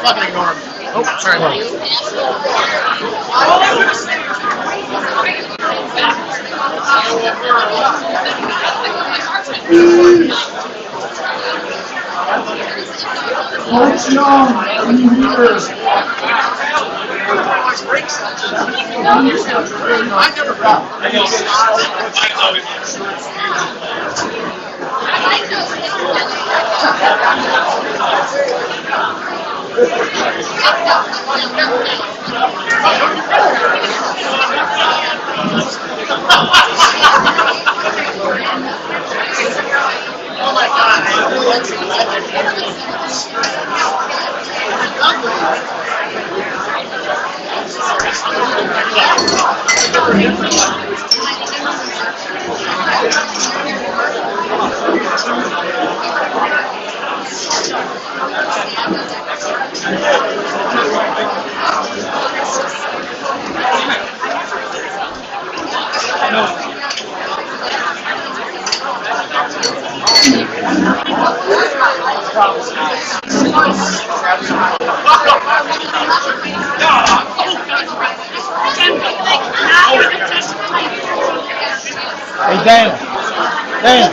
fucking ignore him. Oh, sorry. Coach Young, are you here? I never got. Oh my God! Hey, Dana. Dana.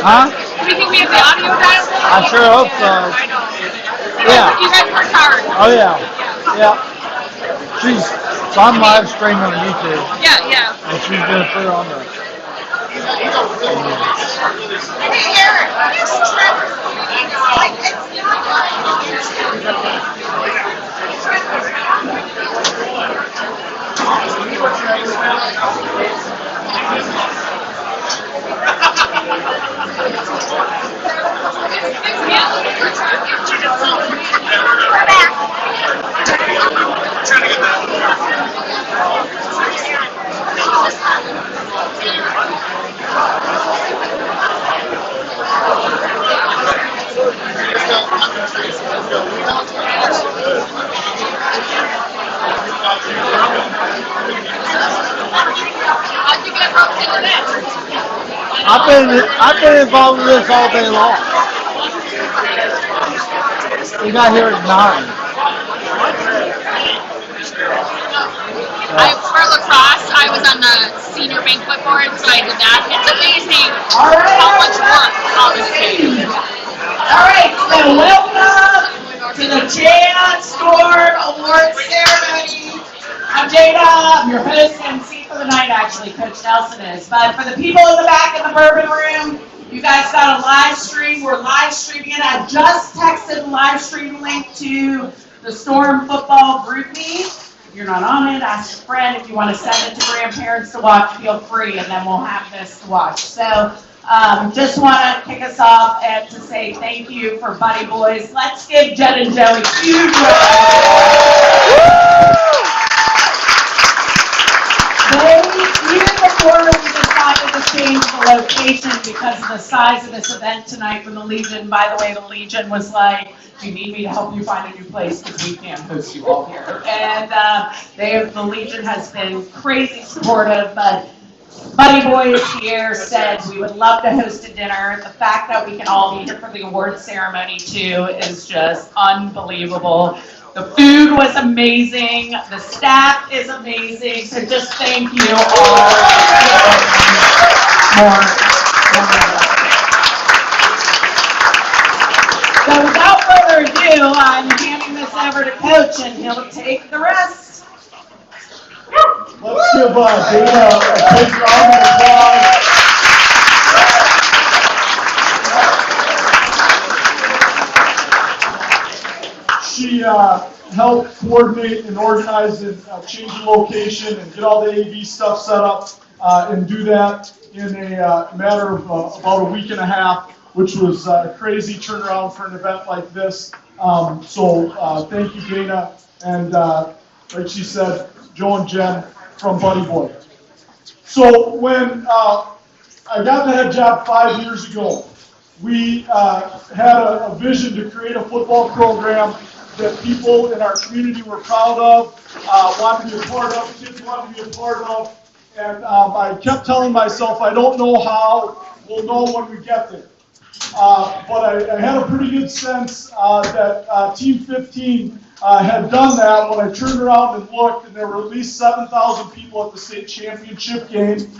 Huh? Do you think we have the audio dial? I sure hope so. I know. Yeah. You guys worked hard. Oh, yeah. Yeah. So I'm live streaming on YouTube. Yeah, yeah. And she's going to put it on there. How'd you get roped into this? I've been involved with this all day long. We got here at 9. For lacrosse, I was on the senior banquet board, so I did that. It's amazing how much work all this takes. All right, so welcome to the Jan Storm Awards Ceremony. I'm Jada. I'm your host and MC for the night, actually. Coach Nelson is. But for the people in the back in the Bourbon Room, you guys got a live stream. We're live streaming it. I just texted the live stream link to the Storm Football Group Me. If you're not on it, ask a friend. If you want to send it to grandparents to watch, feel free, and then we'll have this to watch. So just want to kick us off and to say thank you for Buddy Boys. Let's give Jen and Joey huge Even before we decided to change the location because of the size of this event tonight from the Legion. By the way, the Legion was like, do you need me to help you find a new place because we can't host you all here? And the Legion has been crazy supportive, but Buddy Boys here said we would love to host a dinner. The fact that we can all be here for the award ceremony too is just unbelievable. The food was amazing. The staff is amazing. So just thank you all. More. So without further ado, I'm handing this over to Coach and he'll take the rest. Let's give Dana a big round of applause. She helped coordinate and organize and change the location and get all the AV stuff set up and do that in a matter of about a week and a half, which was a crazy turnaround for an event like this. So thank you, Dana. And like she said, Joe and Jen from Buddy Boy. So when I got the head job 5 years ago, we had a vision to create a football program that people in our community were proud of, wanted to be a part of, kids wanted to be a part of, and I kept telling myself, I don't know how, we'll know when we get there. But I had a pretty good sense that Team 15 had done that when I turned around and looked, and there were at least 7,000 people at the state championship game.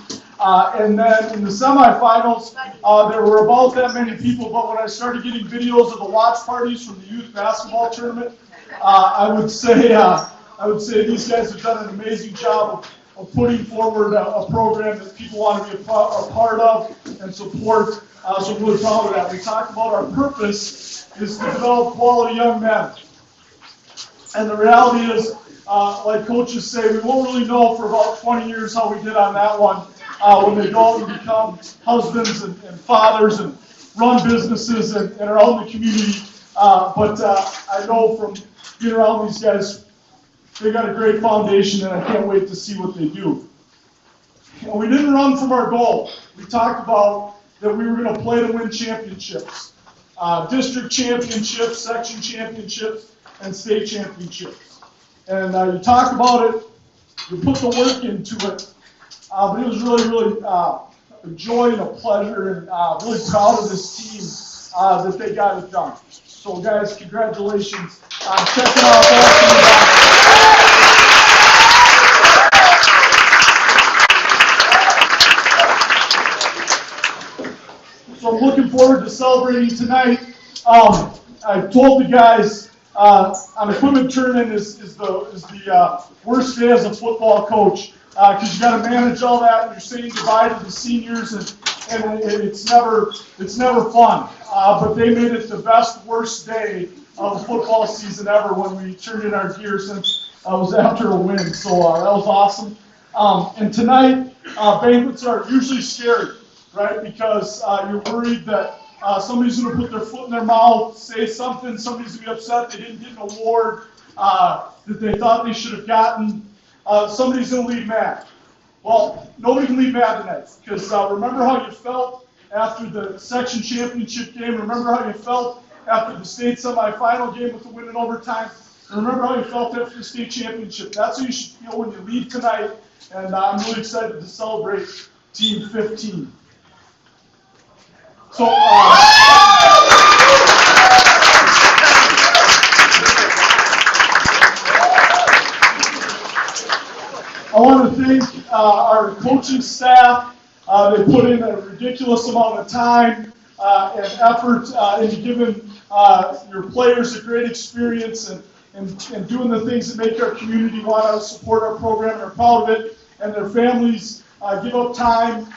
And then in the semifinals, there were about that many people, but when I started getting videos of the watch parties from the youth basketball tournament, I would say these guys have done an amazing job of putting forward a program that people want to be a part of and support. So I'm really proud of that. We talked about our purpose is to develop quality young men. And the reality is, like coaches say, we won't really know for about 20 years how we did on that one when they go out and become husbands and fathers and run businesses and are out in the community. But I know from being around these guys, they got a great foundation, and I can't wait to see what they do. And we didn't run from our goal. We talked about that we were going to play to win championships, district championships, section championships, and state championships. And you talk about it, you put the work into it, but it was really a joy and a pleasure, and really proud of this team that they got it done. So guys, congratulations on checking out that. So I'm looking forward to celebrating tonight. I told the guys on equipment turn-in is the worst day as a football coach because you got to manage all that and you're saying goodbye to the seniors and it's never fun. But they made it the best worst day of the football season ever when we turned in our gear since it was after a win. So that was awesome. And tonight banquets are usually scary, right? Because you're worried that somebody's going to put their foot in their mouth, say something, somebody's going to be upset they didn't get an award that they thought they should have gotten. Somebody's going to leave mad. Well, nobody can leave mad tonight because remember how you felt after the section championship game. Remember how you felt after the state semifinal game with the win in overtime. And remember how you felt after the state championship. That's how you should feel when you leave tonight. And I'm really excited to celebrate Team 15. So, I want to thank our coaching staff. They put in a ridiculous amount of time and effort into giving your players a great experience and doing the things that make our community want to support our program. They're proud of it, and their families give up time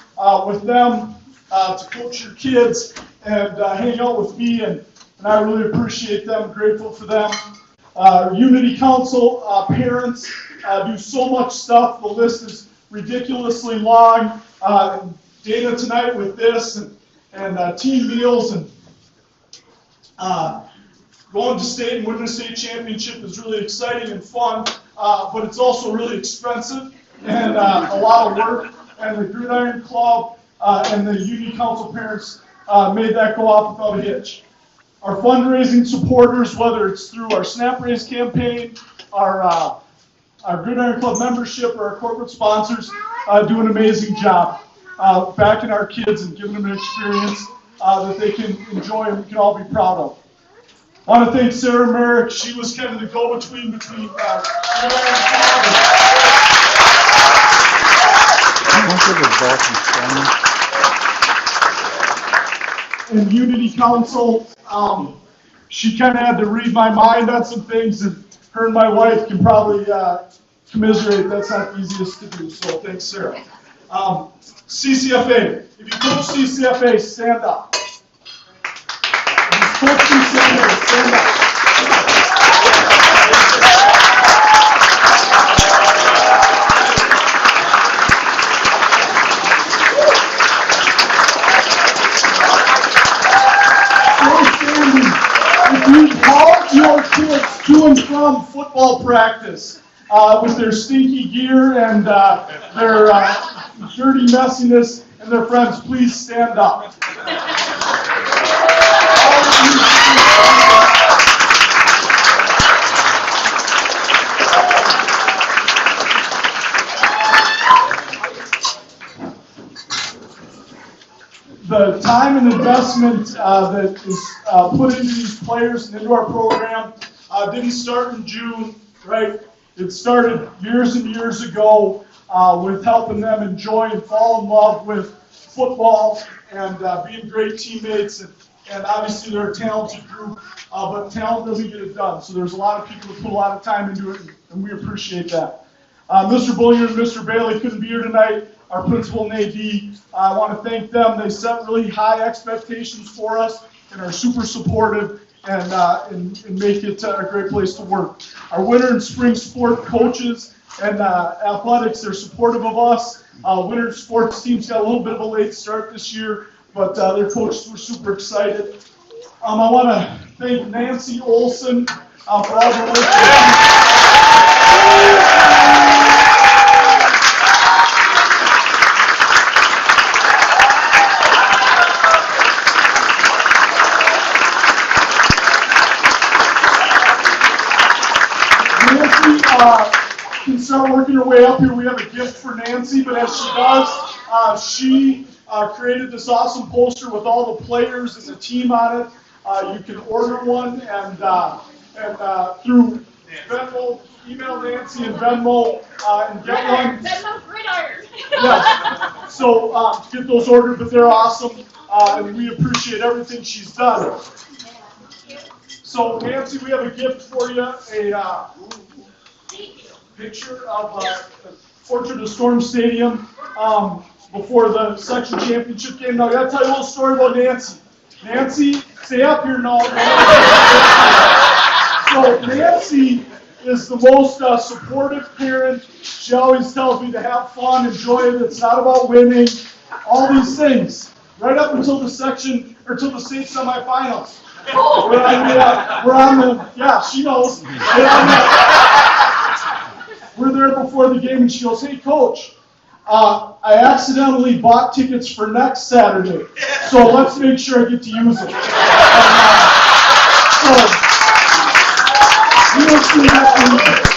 with them to coach your kids and hang out with me, and I really appreciate them, grateful for them. Unity Council, parents do so much stuff. The list is ridiculously long. Dana tonight with this and team meals and going to state and winning a state championship is really exciting and fun, but it's also really expensive and a lot of work. And the Gridiron Club and the Unity Council parents made that go off without a hitch. Our fundraising supporters, whether it's through our Snap Raise campaign, our Gridiron Club membership, or our corporate sponsors, do an amazing job backing our kids and giving them an experience that they can enjoy and we can all be proud of. I want to thank Sarah Merrick. She was kind of the go-between between and Unity Council. She kind of had to read my mind on some things, and her and my wife can probably commiserate. That's not the easiest to do, so thanks, Sarah. CCFA. If you coach CCFA, stand up. If you coach CCFA, stand up. If you walk your kids to and from football practice with their stinky gear and their dirty messiness and their friends, please stand up. The time and investment that is put into these players and into our program didn't start in June, right? It started years and years ago with helping them enjoy and fall in love with football and being great teammates. And obviously they're a talented group, but talent doesn't get it done. So there's a lot of people that put a lot of time into it, and we appreciate that. Mr. Bullion and Mr. Bailey couldn't be here tonight. Our principal and AD, I want to thank them. They set really high expectations for us and are super supportive and make it a great place to work. Our winter and spring sport coaches and athletics, they're supportive of us. Winter sports teams got a little bit of a late start this year, but their coaches were super excited. I want to thank Nancy Olson for all the work. Can start working her way up here. We have a gift for Nancy, but as she does, she created this awesome poster with all the players and the team on it. You can order one and through Venmo, email Nancy and Venmo and get one. Venmo gridiron. Yeah. So get those ordered, but they're awesome, and we appreciate everything she's done. So Nancy, we have a gift for you. A picture of a portrait of Storm Stadium before the section championship game. Now, I got to tell you a little story about Nancy. Nancy, stay up here now. So Nancy is the most supportive parent. She always tells me to have fun, enjoy it. It's not about winning. All these things. Right up until the section, or until the state semifinals. We're on the, yeah, she knows. We're there before the game, and she goes, "Hey, Coach, I accidentally bought tickets for next Saturday, so let's make sure I get to use them." So, we don't see that.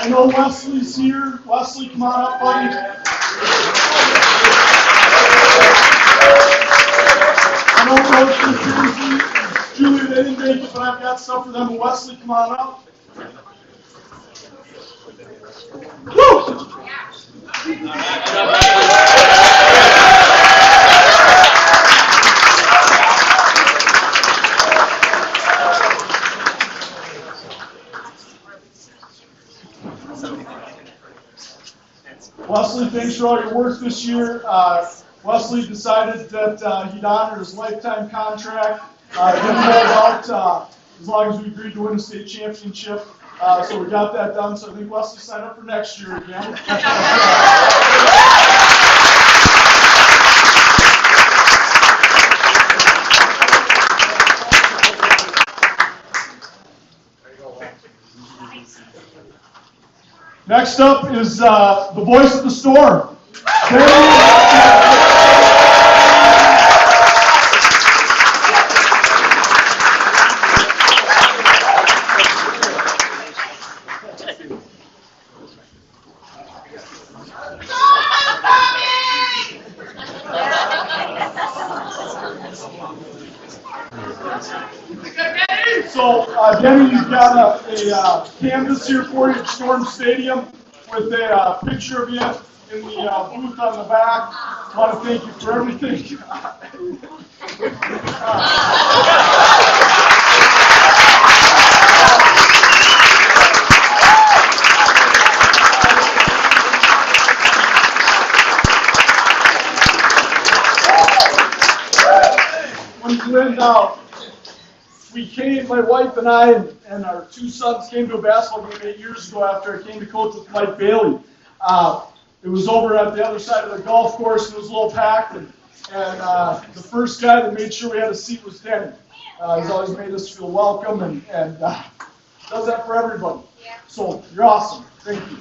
I know Wesley's here. Wesley, come on up, buddy. I know Coach and Julie, they didn't make it, but I've got stuff for them. Wesley, come on up. Woo! Wesley, thanks for all your work this year. Wesley decided that he'd honor his lifetime contract. Didn't hold out as long as we agreed to win a state championship. So we got that done. So I think Wesley signed up for next year again. Next up is the voice of the storm. So, Denny, you've got a canvas here for you at Storm Stadium with a picture of you in the booth on the back. I want to thank you for everything. When you went out, we came, my wife and I, and our two sons came to a basketball game 8 years ago after I came to coach with Mike Bailey. It was over at the other side of the golf course, and it was a little packed, and the first guy that made sure we had a seat was Denny. He's always made us feel welcome, and does that for everybody. So, you're awesome. Thank you.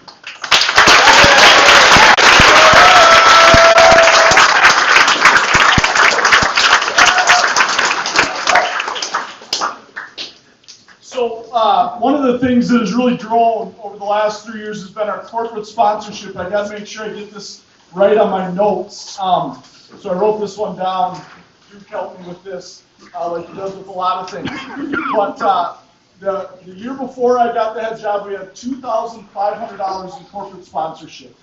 So one of the things that has really grown over the last 3 years has been our corporate sponsorship. I got to make sure I get this right on my notes. So I wrote this one down. Duke helped me with this, like he does with a lot of things. But the year before I got the head job, we had $2,500 in corporate sponsorship.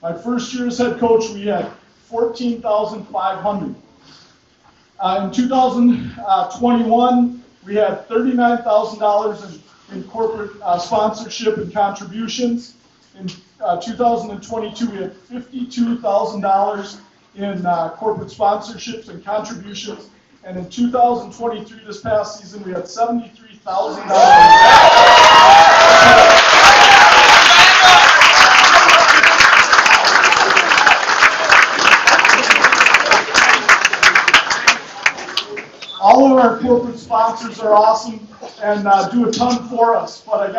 My first year as head coach, we had $14,500. In 2021, we had $39,000 in corporate sponsorship and contributions. In 2022, we had $52,000 in corporate sponsorships and contributions. And in 2023, this past season, we had $73,000. All of our corporate sponsors are awesome and do a ton for us, but I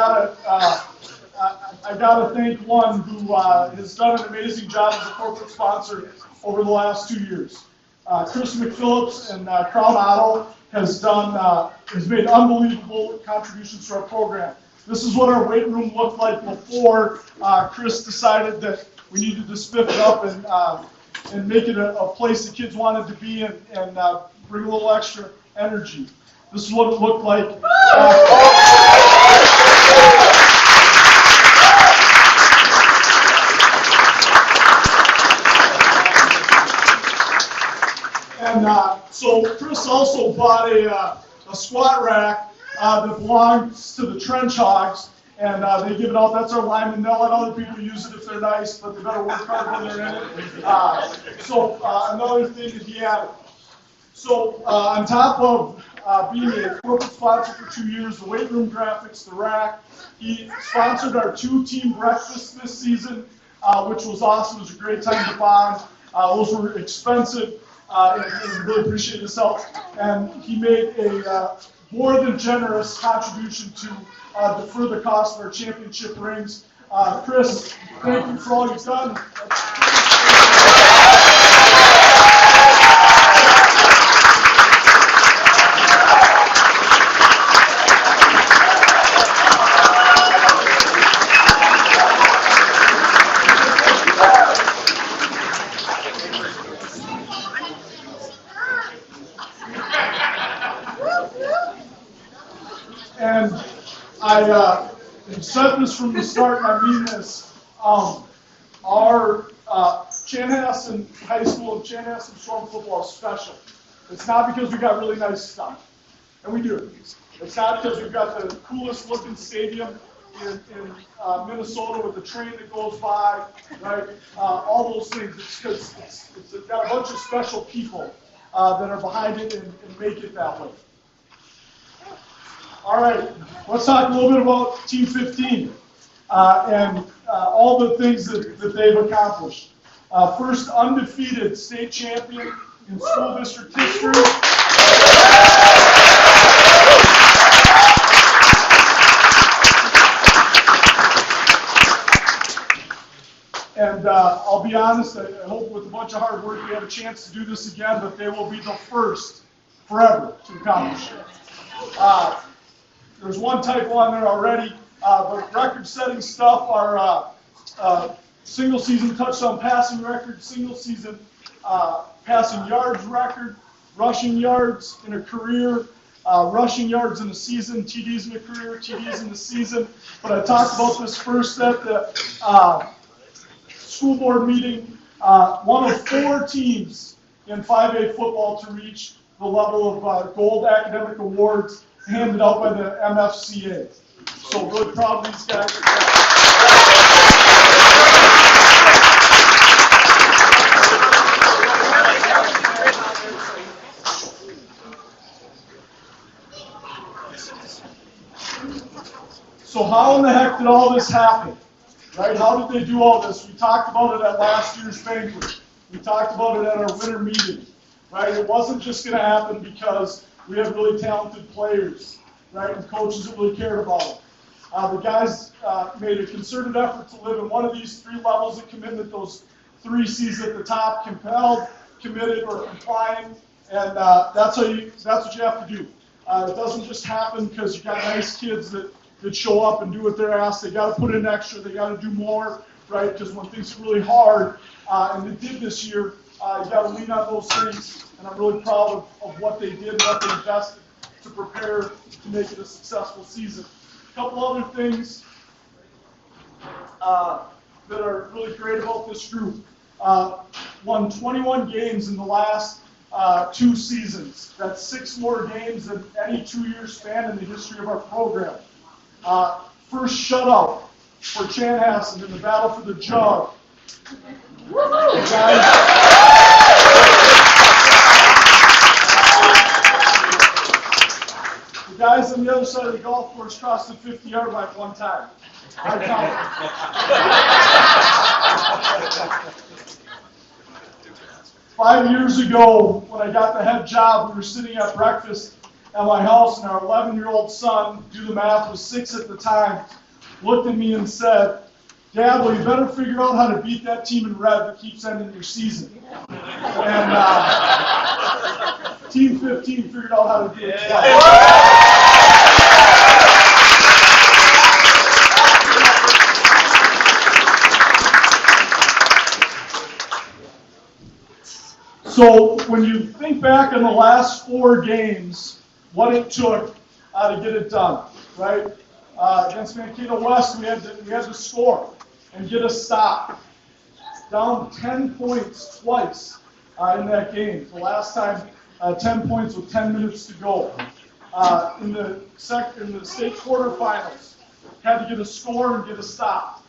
gotta thank one who has done an amazing job as a corporate sponsor over the last 2 years. Chris McPhillips and Crown Auto has made unbelievable contributions to our program. This is what our weight room looked like before Chris decided that we needed to spiff it up and make it a place that kids wanted to be and bring a little extra energy. This is what it looked like. And so Chris also bought a squat rack that belongs to the Trench Hogs, and they give it out. That's our lineman. They'll let other people use it if they're nice, but they better work hard when they're in it. So another thing that he added. So on top of being a corporate sponsor for 2 years, the weight room graphics, the rack, he sponsored our 2-team breakfasts this season, which was awesome. It was a great time to bond. Those were expensive, and really appreciate his help. And he made a more than generous contribution to defer the cost of our championship rings. Chris, thank you for all you've done. And I have said this from the start, and I mean this. Our Chanhassen High School and Chanhassen Storm football is special. It's not because we got really nice stuff, and we do. It's not because we've got the coolest looking stadium in Minnesota with the train that goes by, right? All those things. It's because it's got a bunch of special people that are behind it and make it that way. All right, let's talk a little bit about Team 15 and all the things that they've accomplished. First undefeated state champion in school district history. And I'll be honest, I hope with a bunch of hard work we have a chance to do this again, but they will be the first forever to accomplish it. There's one typo on there already, but record-setting stuff are single-season touchdown passing record, single-season passing yards record, rushing yards in a career, rushing yards in a season, TDs in a career, TDs in the season. But I talked about this first at the school board meeting. One of 4 teams in 5A football to reach the level of gold academic awards handed out by the MFCA. So really proud of these guys. So how in the heck did all this happen? Right? How did they do all this? We talked about it at last year's banquet. We talked about it at our winter meeting. Right? It wasn't just going to happen because we have really talented players, right, and coaches that really cared about it. The guys made a concerted effort to live in one of these 3 levels of commitment, those 3 C's at the top: compelled, committed, or complying. And that's what you have to do. It doesn't just happen because you got nice kids that show up and do what they're asked. They got to put in extra. They got to do more, right? Because when things are really hard, and they did this year, you got to lean on those things. And I'm really proud of what they did, what they invested to prepare to make it a successful season. A couple other things that are really great about this group. Won 21 games in the last 2 seasons. That's 6 more games than any 2-year span in the history of our program. First shutout for Chanhassen in the battle for the jug. The guys on the other side of the golf course crossed the 50-yard line one time. I counted. 5 years ago, when I got the head job, we were sitting at breakfast at my house, and our 11-year-old son, do the math, was 6 at the time, looked at me and said, "Dad, well, you better figure out how to beat that team in red that keeps ending your season." And Team 15 figured out how to do it twice. So when you think back on the last 4 games, what it took to get it done, right? Against Mankato West, we had to score and get a stop. Down 10 points twice in that game. The last time, 10 points with 10 minutes to go. In the state quarterfinals, had to get a score and get a stop.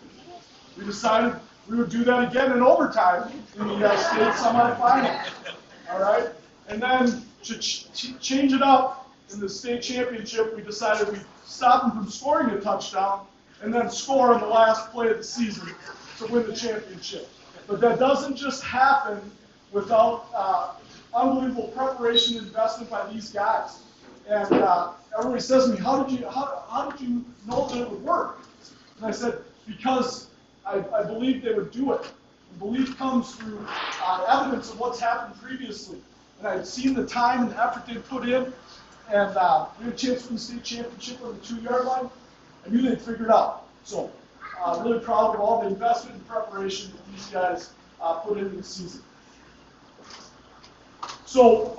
We decided we would do that again in overtime in the state semifinal. All right, and then to change it up in the state championship, we decided we'd stop them from scoring a touchdown and then score on the last play of the season to win the championship. But that doesn't just happen without unbelievable preparation and investment by these guys. And everybody says to me, how did you know that it would work? And I said, because I believed they would do it. And belief comes through evidence of what's happened previously. And I had seen the time and effort they put in, and we had a chance to win the state championship on the 2-yard line. I knew they'd figure it out. So really proud of all the investment and preparation that these guys put into the season. So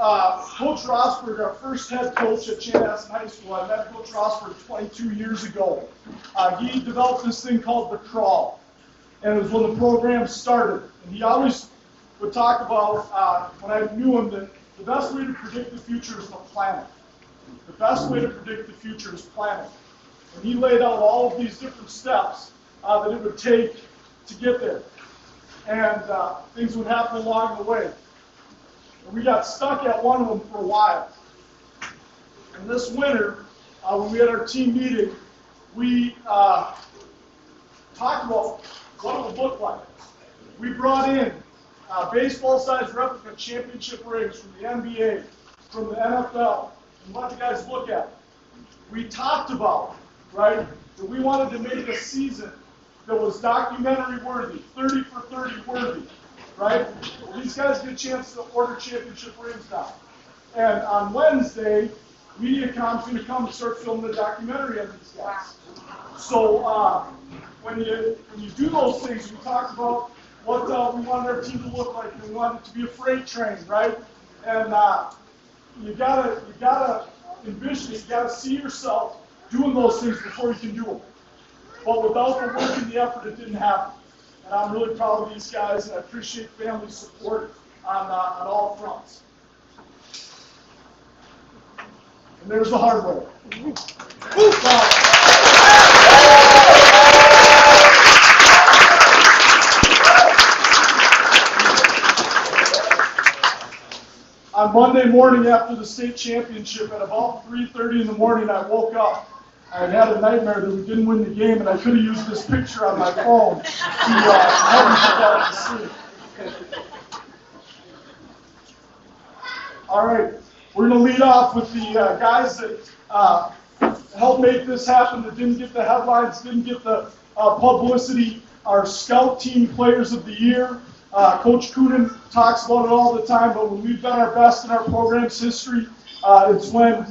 Coach Rosberg, our first head coach at Chanhassen High School, I met Coach Rosberg 22 years ago. He developed this thing called the crawl. And it was when the program started. And he always would talk about, when I knew him, that the best way to predict the future is to plan it. The best way to predict the future is planning. And he laid out all of these different steps that it would take to get there. And things would happen along the way. And we got stuck at one of them for a while. And this winter, when we had our team meeting, we talked about what it would look like. We brought in baseball-sized replica championship rings from the NBA, from the NFL, and let the guys look at it. We talked about, right, that we wanted to make a season that was documentary worthy, 30 for 30 worthy, right? Well, these guys get a chance to order championship rings now. And on Wednesday, MediaCom's going to come and start filming a documentary on these guys. So when you do those things, we talked about what we wanted our team to look like, and we wanted it to be a freight train, right? And you gotta envision it. You gotta see yourself doing those things before you can do them. But without the work and the effort, it didn't happen. And I'm really proud of these guys, and I appreciate family support on all fronts. And there's the hardware. On Monday morning after the state championship, at about 3:30 in the morning, I woke up. I had had a nightmare that we didn't win the game, and I could have used this picture on my phone to help me get back to sleep. All right, we're going to lead off with the guys that helped make this happen, that didn't get the headlines, didn't get the publicity. Our scout team players of the year. Coach Coonan talks about it all the time, but when we've done our best in our program's history, it's when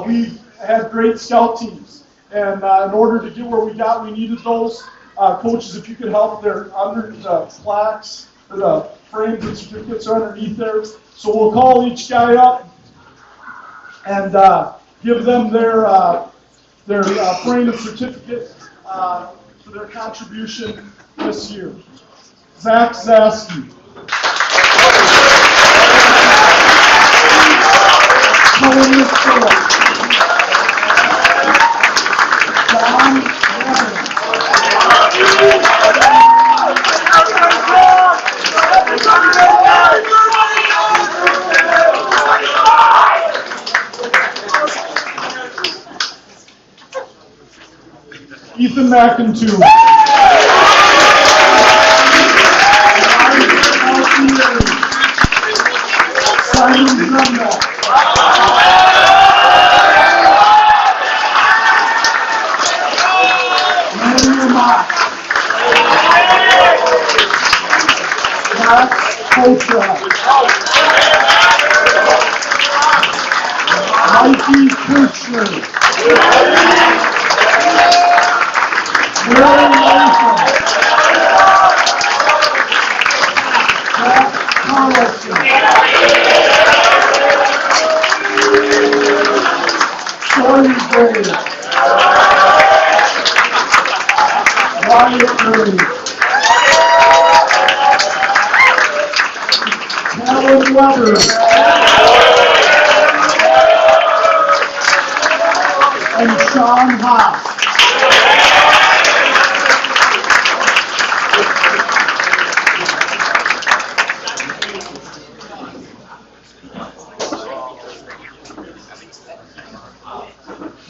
we've had great scout teams. And in order to get where we got, we needed those. Coaches, if you could help, they're under the plaques, or the frames and certificates are underneath there. So we'll call each guy up and give them their frame and certificate for their contribution this year. Zach Zasky. Colin Phillips. John Evans. Ethan McIntyre. Simon Zumba. Manuel Mock. Max Kotra. Mikey Kirchner. Will Latham. Jack Carlson. Corey Gray. Wyatt Murray. Alan Weber. And Sean Haas.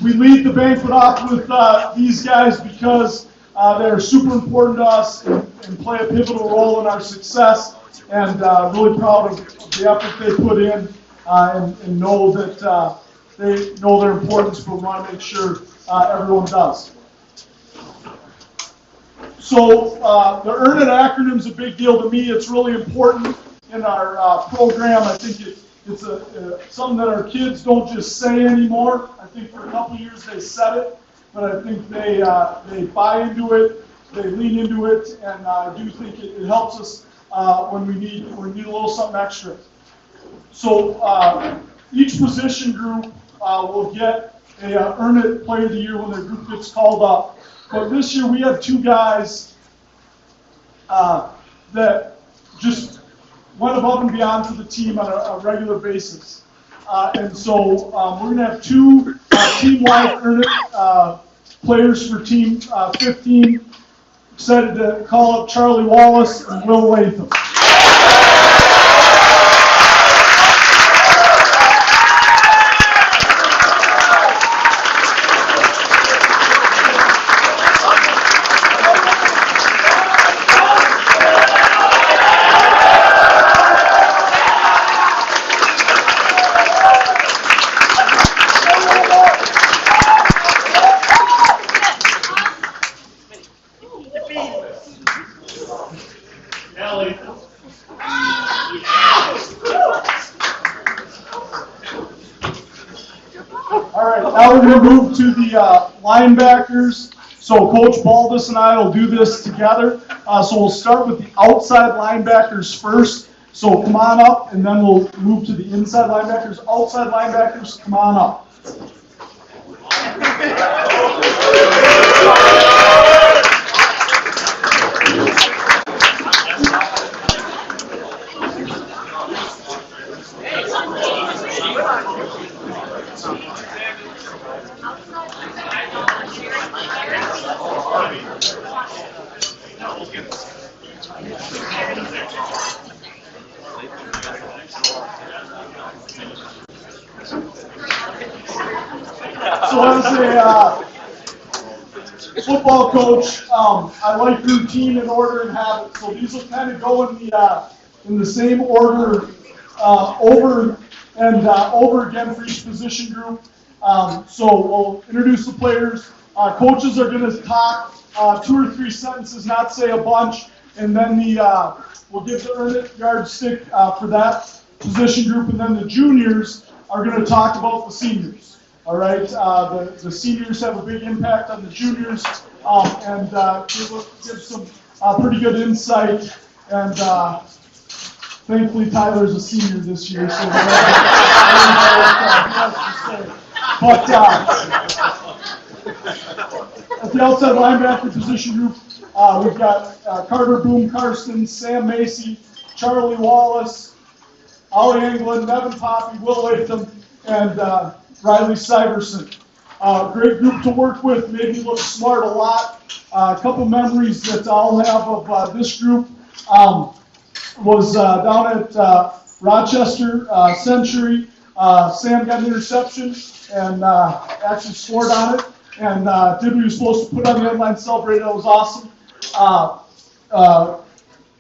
We lead the banquet off with these guys because they're super important to us and play a pivotal role in our success, and really proud of the effort they put in and know that they know their importance, but want to make sure everyone does. So the Earn It acronym is a big deal to me. It's really important in our program. I think it's something that our kids don't just say anymore. I think for a couple years they said it, but I think they buy into it, they lean into it, and I do think it helps us when we need a little something extra. So each position group will get a Earn It Player of the Year when their group gets called up. But this year we have two guys that just went above and beyond for the team on a regular basis. And so we're going to have two team-wide Earn It players for Team 15. Excited to call up Charlie Wallace and Will Latham. All right, now we're going to move to the linebackers. So Coach Baldus and I will do this together. So we'll start with the outside linebackers first. So come on up, and then we'll move to the inside linebackers. Outside linebackers, come on up. So as a football coach, I like routine and order and habit. So these will kind of go in the same order over and over again for each position group. So we'll introduce the players. Coaches are going to talk 2 or 3 sentences, not say a bunch, and then we'll give the earn it yardstick for that position group, and then the juniors are going to talk about the seniors. All right, the seniors have a big impact on the juniors, and give some pretty good insight. And thankfully, Tyler's a senior this year, so we'll but at the outside linebacker position group, we've got Carter Boom Karsten, Sam Macy, Charlie Wallace, Ollie Anglin, Nevin Poppy, Will Latham, and Riley Syverson. Great group to work with, made me look smart a lot. A couple memories that I'll have of this group was down at Rochester Century. Sam got an interception and actually scored on it and did what he was supposed to, put on the end line, celebrated. That was awesome.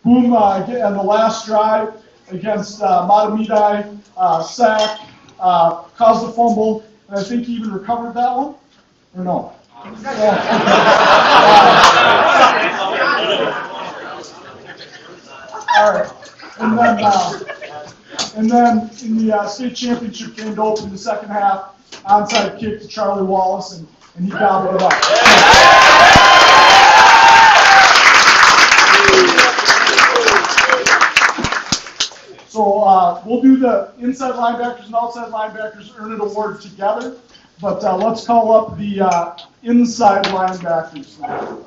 Boom on the last drive against Matamidi, sack, caused a fumble, and I think he even recovered that one, or no? All right, and then in the state championship game to open the second half, onside kick to Charlie Wallace, and he gobbled it up. So we'll do the inside linebackers and outside linebackers earn it award together, but let's call up the inside linebackers now.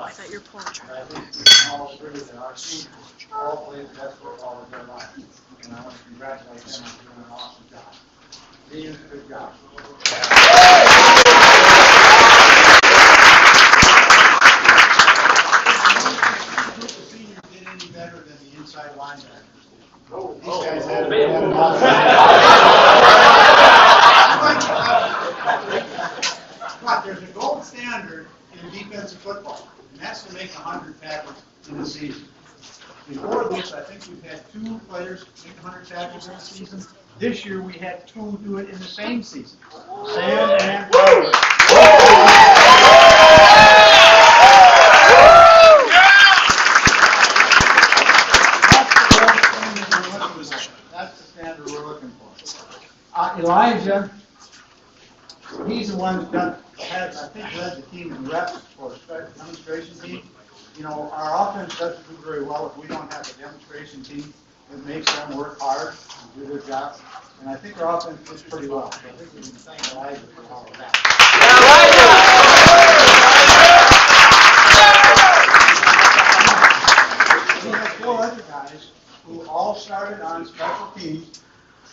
Is that your porch? All three of our teams all played basketball of their life. And I want to congratulate them on doing an awesome job. Teams, good job. The seniors did any better than the inside linebackers. These guys had But there's a gold standard in defensive football, and that's to make 100 tackles in the season. Before this, I think we've had 2 players make 100 tackles in the season. This year, we had 2 do it in the same season. Sam and Tyler. That's the standard we're looking for. Elijah, he's the one that I think led the team in reps for a demonstration team. You know, our offense doesn't do very well if we don't have a demonstration team that makes them work hard and do their job. And I think our offense does pretty well. So I think we can thank Elijah for all of that. We have 4 other guys who all started on special teams.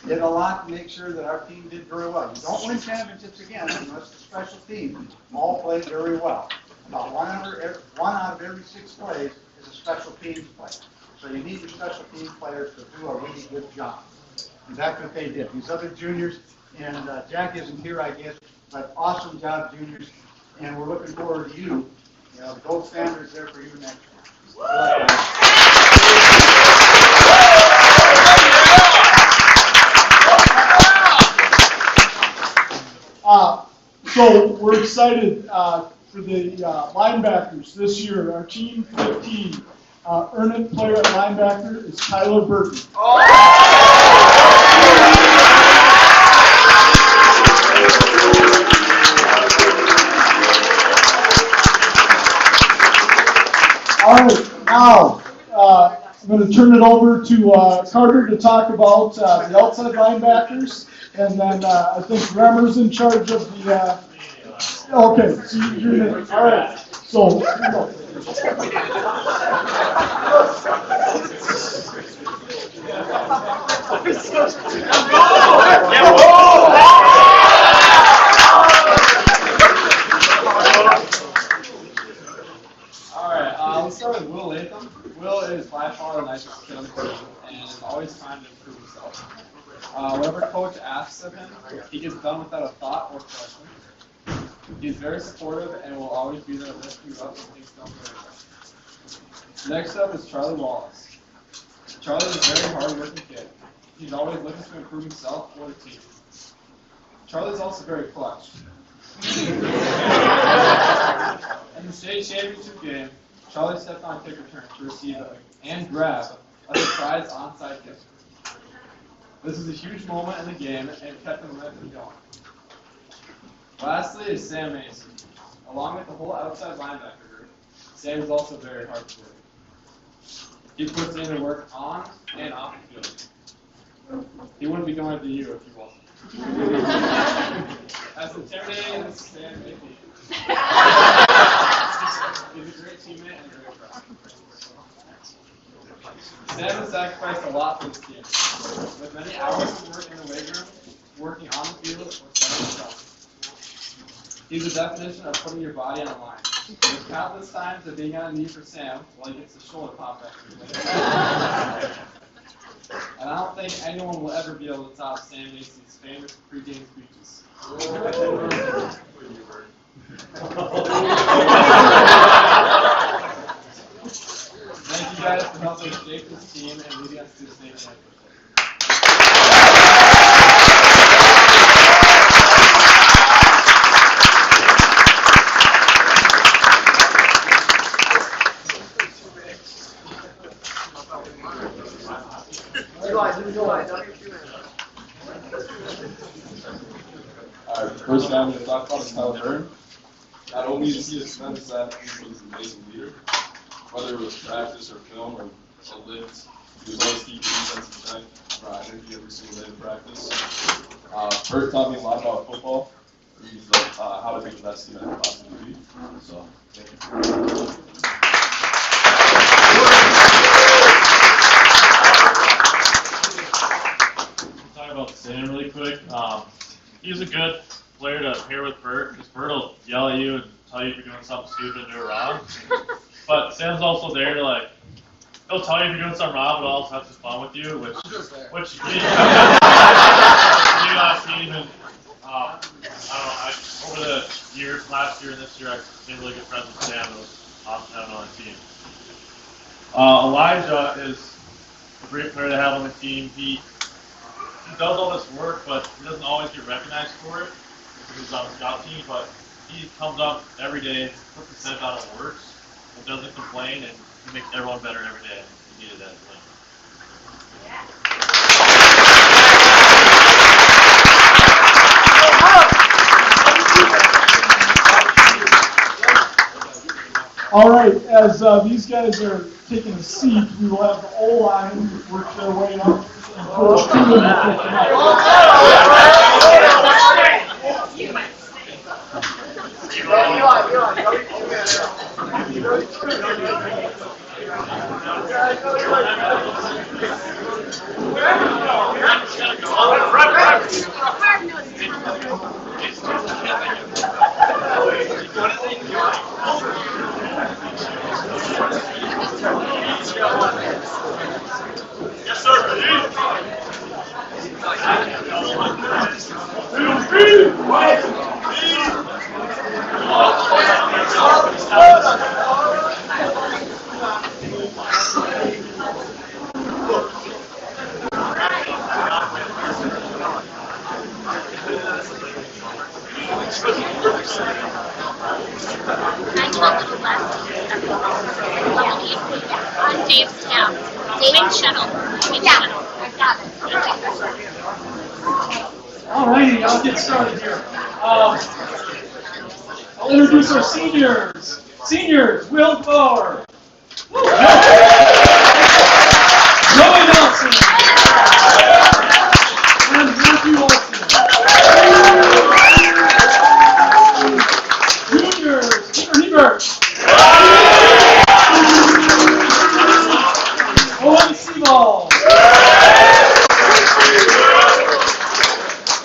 Did a lot to make sure that our team did very well. You don't win championships again unless the special team all played very well. About one out of every 6 plays is a special teams play. So you need your special teams players to do a really good job. And that's what they did. These other juniors And Jack isn't here, I guess, but awesome job, juniors. And we're looking forward to you. You know, the gold standard's there for you next year. So we're excited for the linebackers this year. Our team 15 earned player at linebacker is Tyler Burton. All right, now I'm going to turn it over to Carter to talk about the outside linebackers, and then I think Remmer's in charge of the. Okay, so you're in. All right, so here we go. Let's start with Will Latham. Will is by far the nicest kid on the team and is always trying to improve himself. Whatever coach asks of him, he gets done without a thought or question. He's very supportive and will always be there to lift you up when things don't go right. Next up is Charlie Wallace. Charlie is a very hard-working kid. He's always looking to improve himself or the team. Charlie's also very clutch. In the state championship game, Charlie stepped on kick return to receive and grab a surprise onside kick. This is a huge moment in the game and kept the momentum going. Lastly is Sam Mason. Along with the whole outside linebacker group, Sam is also very hard to work. He puts in the work on and off the field. He wouldn't be going to you if he wasn't. As intimidating as Sam may be, he's a great teammate and a great friend. Sam has sacrificed a lot for this team, with many hours of work in the weight room, working on the field, or setting himself. He's the definition of putting your body on the line. There's countless times of being on a knee for Sam while he gets the shoulder pop after the weight. And I don't think anyone will ever be able to top Sam Mason's famous pregame speeches. Thank you guys for helping shape this team and leading us to the state championship. First thing I'm going to talk about is Tyler Burton. Not only is he a tremendous athlete, but he's an amazing leader. Whether it was practice or film or a lift, he was always keeping defense in check, brought energy every single day of practice. Burt taught me a lot about football. He's how to be the best team I can possibly be. So, thank you. Talk about Sam really quick. He's a good player to pair with Burt, because Burt will yell at you and tell you if you're doing something stupid and do it wrong. But Sam's also there to he'll tell you if you're doing something wrong, but also have some fun with you, which me last season, and I don't know, over the years, last year and this year, I've been really good friends with Sam. It was awesome having him on the team. Elijah is a great player to have on the team. He does all this work, but he doesn't always get recognized for it because he's on the scout team, but he comes up every day, puts his head down and works, and doesn't complain, and he makes everyone better every day. He needed that. All right, as these guys are taking a seat, we will have the O-line work their way up. And Coach Coogan will pick them Yes, sir. On Dave's tab. David Channel. Yeah, I've got it. Alrighty, I'll get started here. I'll introduce our seniors. Seniors, Will Thor. Joey Nelson. And Matthew Olson. Juniors, Peter Hebert. Owen Seaball.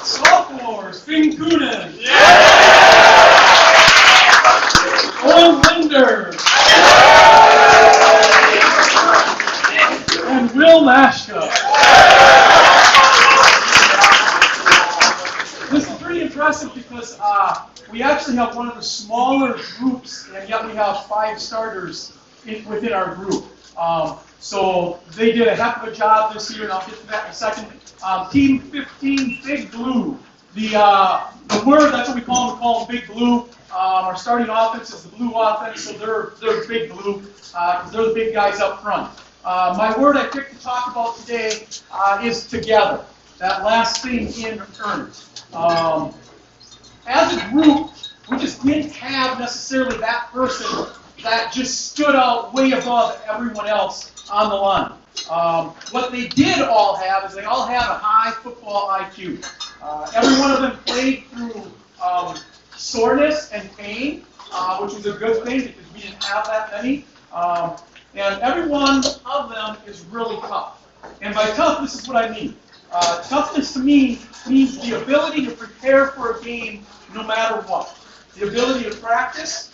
Sophomores, Finn Kunin. Owen Linder. And Will Mashka. This is pretty impressive because we actually have one of the smaller groups, and yet we have 5 starters within our group. So they did a heck of a job this year, and I'll get to that in a second. Team 15, Big Blue. The word, that's what we call them Big Blue. Our starting offense is the blue offense, so they're Big Blue because they're the big guys up front. My word I picked to talk about today is together. That last thing in earnest. As a group, we just didn't have necessarily that person that just stood out way above everyone else on the line. What they did all have is they all had a high football IQ. Every one of them played through soreness and pain, which was a good thing because we didn't have that many. And every one of them is really tough. And by tough, this is what I mean. Toughness to me means the ability to prepare for a game no matter what. The ability to practice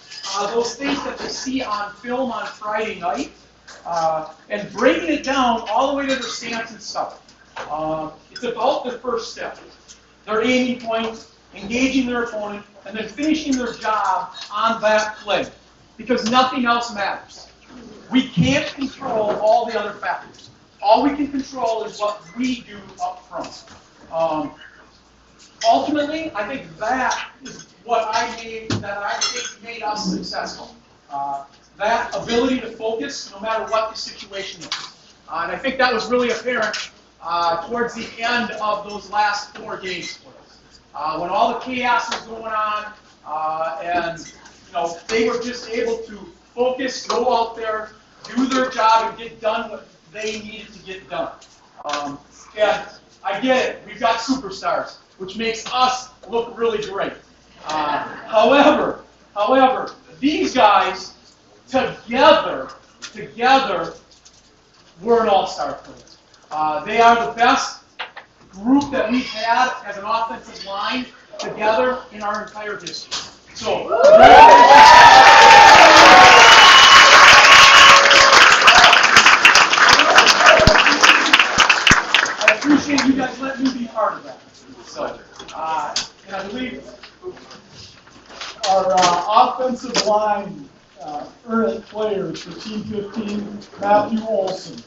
those things that they see on film on Friday night, and breaking it down all the way to their stance and stuff. It's about the first step. Their aiming point, engaging their opponent, and then finishing their job on that play. Because nothing else matters. We can't control all the other factors. All we can control is what we do up front. Ultimately, I think that is what I think made us successful. That ability to focus no matter what the situation is. And I think that was really apparent towards the end of those last 4 games for us. When all the chaos was going on, and they were just able to focus, go out there, do their job, and get done what they needed to get done. And I get it, we've got superstars, which makes us look really great. However, these guys together were an all-star player. They are the best group that we've had as an offensive line together in our entire history. So, I appreciate you guys letting me be part of that. So, and I believe our offensive line early players for Team 15, Matthew Olson.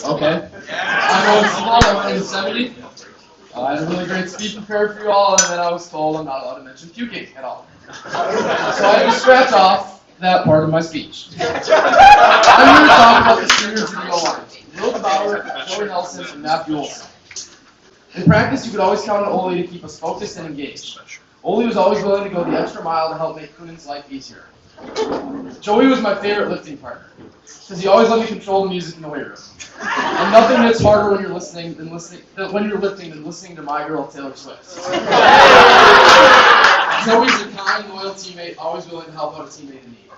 Okay. I'm small, I'm 70. I had a really great speech prepared for you all, and then I was told I'm not allowed to mention puking at all. So I had to scratch off that part of my speech. I'm here to talk about the seniors in the O-line. Will Bauer, Joey Nelson, and Matthew Olson. In practice, you could always count on Ole to keep us focused and engaged. Ole was always willing to go the extra mile to help make Kunin's life easier. Joey was my favorite lifting partner. because he always let me control the music in the weight room. And nothing hits harder when you're lifting than listening to my girl Taylor Swift. He's always a kind, loyal teammate, always willing to help out a teammate in need.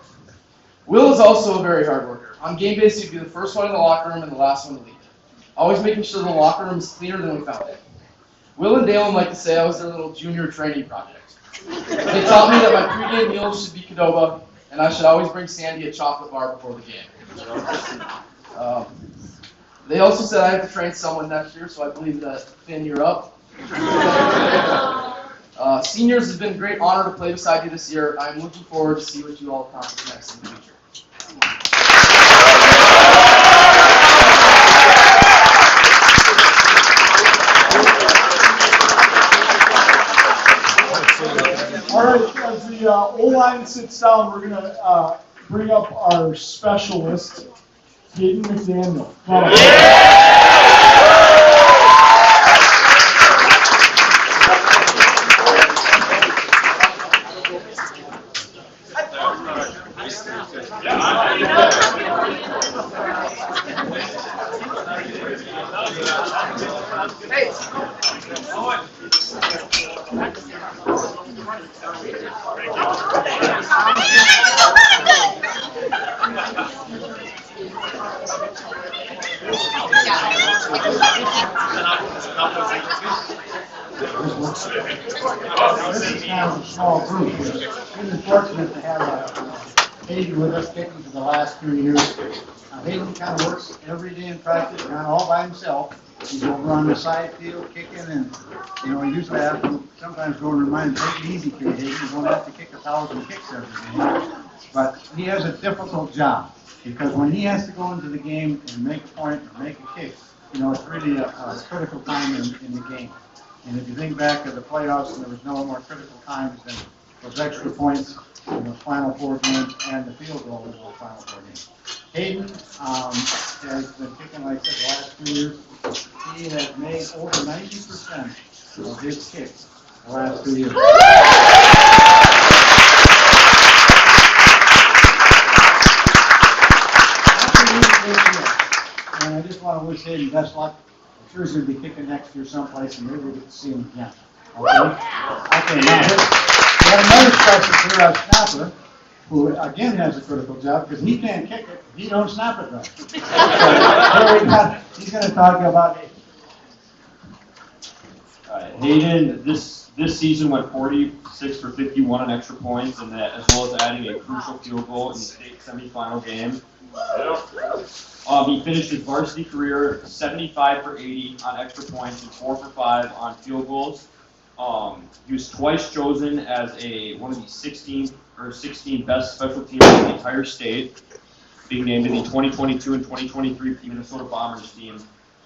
Will is also a very hard worker. On game days, he'd be the first one in the locker room and the last one to leave. Always making sure the locker room is cleaner than we found it. Will and Dalen like to say I was their little junior training project. They taught me that my pregame meals should be Qdoba, and I should always bring Sandy a chocolate bar before the game. They also said I have to train someone next year, so I believe that, Finn, you're up. Seniors, it's been a great honor to play beside you this year. I'm looking forward to see what you all accomplish next in the future. All right, as the O-line sits down, we're going to bring up our specialist, Hayden McDaniel. Come on. This is kind of a small group. We've been fortunate to have Hayden with us kicking for the last 2 years. Hayden kind of works every day in practice, kind of all by himself. He's over on the side field kicking, and he usually have to sometimes go and remind him, take it easy, kid. Hayden, you don't have to kick 1,000 kicks every day. But he has a difficult job because when he has to go into the game and make a point or make a kick, it's really a critical time in the game. And if you think back to the playoffs, there was no more critical times than those extra points in the final 4 games and the field goal in those final 4 games. Hayden has been kicking like this the last 2 years. He has made over 90% of his kicks the last 2 years. And I just want to wish Hayden best luck. I'm sure he's going to be kicking next year someplace, and maybe we'll get to see him again. Okay? Okay, now, we have another special here, our snapper, who again has a critical job because he can't kick it, he don't snap it right. So he's going to talk about it. Hayden, this season went 46 for 51 on extra points, and that as well as adding a crucial field goal in the state semifinal game. He finished his varsity career 75 for 80 on extra points and 4 for 5 on field goals. He was twice chosen as one of the 16 best special teams in the entire state, being named to the 2022 and 2023 Minnesota Bombers team.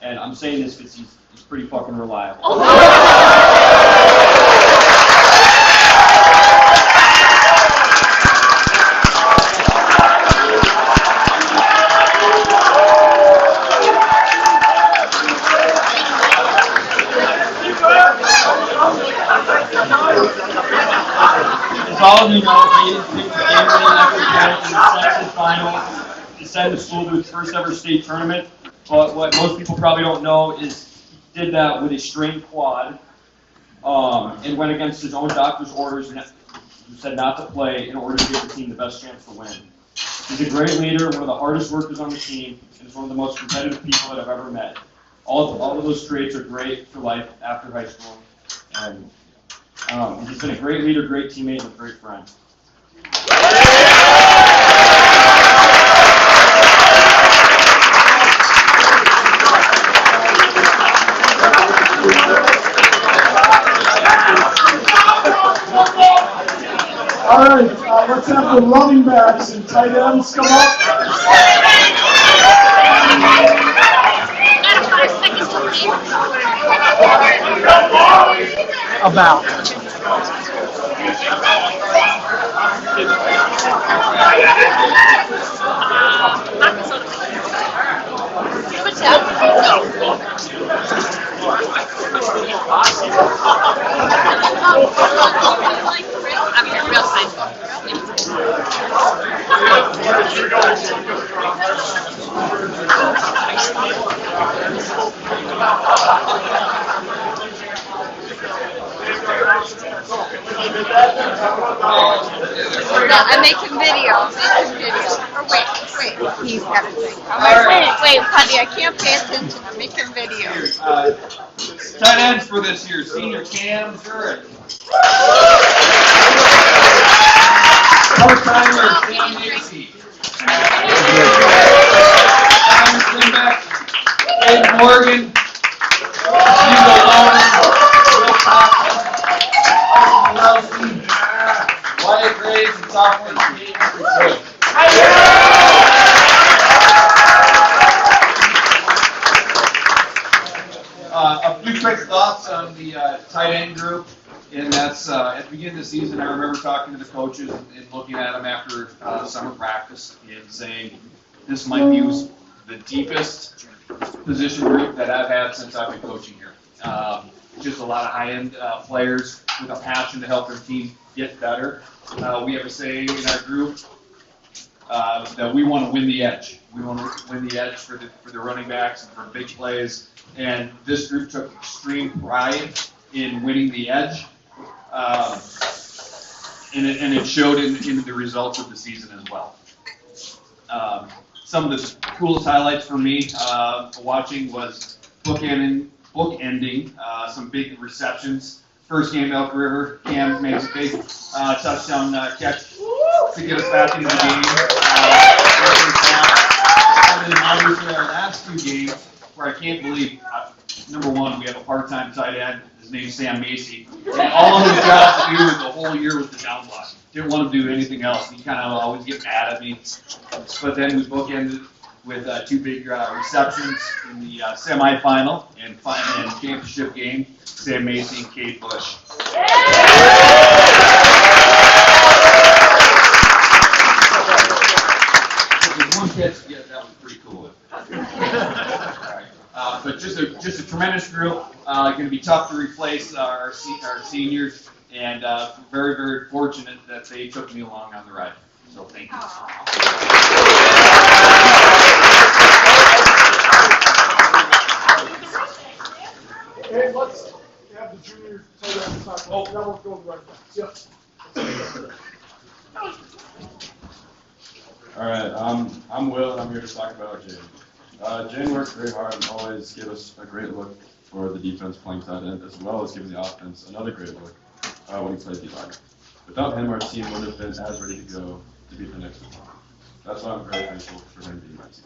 And I'm saying this because he's pretty fucking reliable. As all of you know, Hayden picked the game-winning extra point in the section finals to send the school to its first ever state tournament. But what most people probably don't know is he did that with a strained quad and went against his own doctor's orders and said not to play in order to give the team the best chance to win. He's a great leader, one of the hardest workers on the team, and is one of the most competitive people that I've ever met. All of those traits are great for life after high school. And he's been a great leader, great teammate, and a great friend. All right, let's have the running backs and tight ends come up. About. I'm making videos. Or wait, he's got a thing. Wait, honey, I can't pay attention. I'm making videos. Tight ends for this year, senior Cam Zurich. Part-timer Sam Macy. Thomas Lineback, Dave Morgan, Hugo Lowen, Will Cochran, Austin Malowski, Wyatt Graves, and sophomore Kate McCoy. A few quick thoughts on the tight end group, and that's at the beginning of the season. I remember talking to the coaches and looking at them after summer practice and saying, this might be the deepest position group that I've had since I've been coaching here. Just a lot of high-end players with a passion to help their team get better. We have a saying in our group that we want to win the edge. We want to win the edge for the running backs and for big plays. And this group took extreme pride in winning the edge. And it showed in the results of the season as well. Some of the coolest highlights for me watching was bookending some big receptions. First game, Elk River, Cam makes a big touchdown catch to get us back into the game. And then obviously our last two games, where I can't believe, number one, we have a part-time tight end. His name's Sam Macy. And all his job to do the whole year was the down block. Didn't want to do anything else. He kind of always get mad at me. But then we bookended with two big receptions in the semifinal and championship game. Sam Macy and Kate Bush. There's one catch, yeah, that was pretty cool. But just a tremendous group. Going to be tough to replace our seniors, and very, very fortunate that they took me along on the ride. So thank you. Hey, let's have the junior tight end talk. Oh, that won't go right back. Yep. All right, I'm Will, and I'm here to talk about Jane. Jane works very hard and always gives us a great look for the defense playing tight end, as well as giving the offense another great look when he plays D-line. Without him, our team wouldn't have been as ready to go to beat the next one. That's why I'm very thankful for him being my team.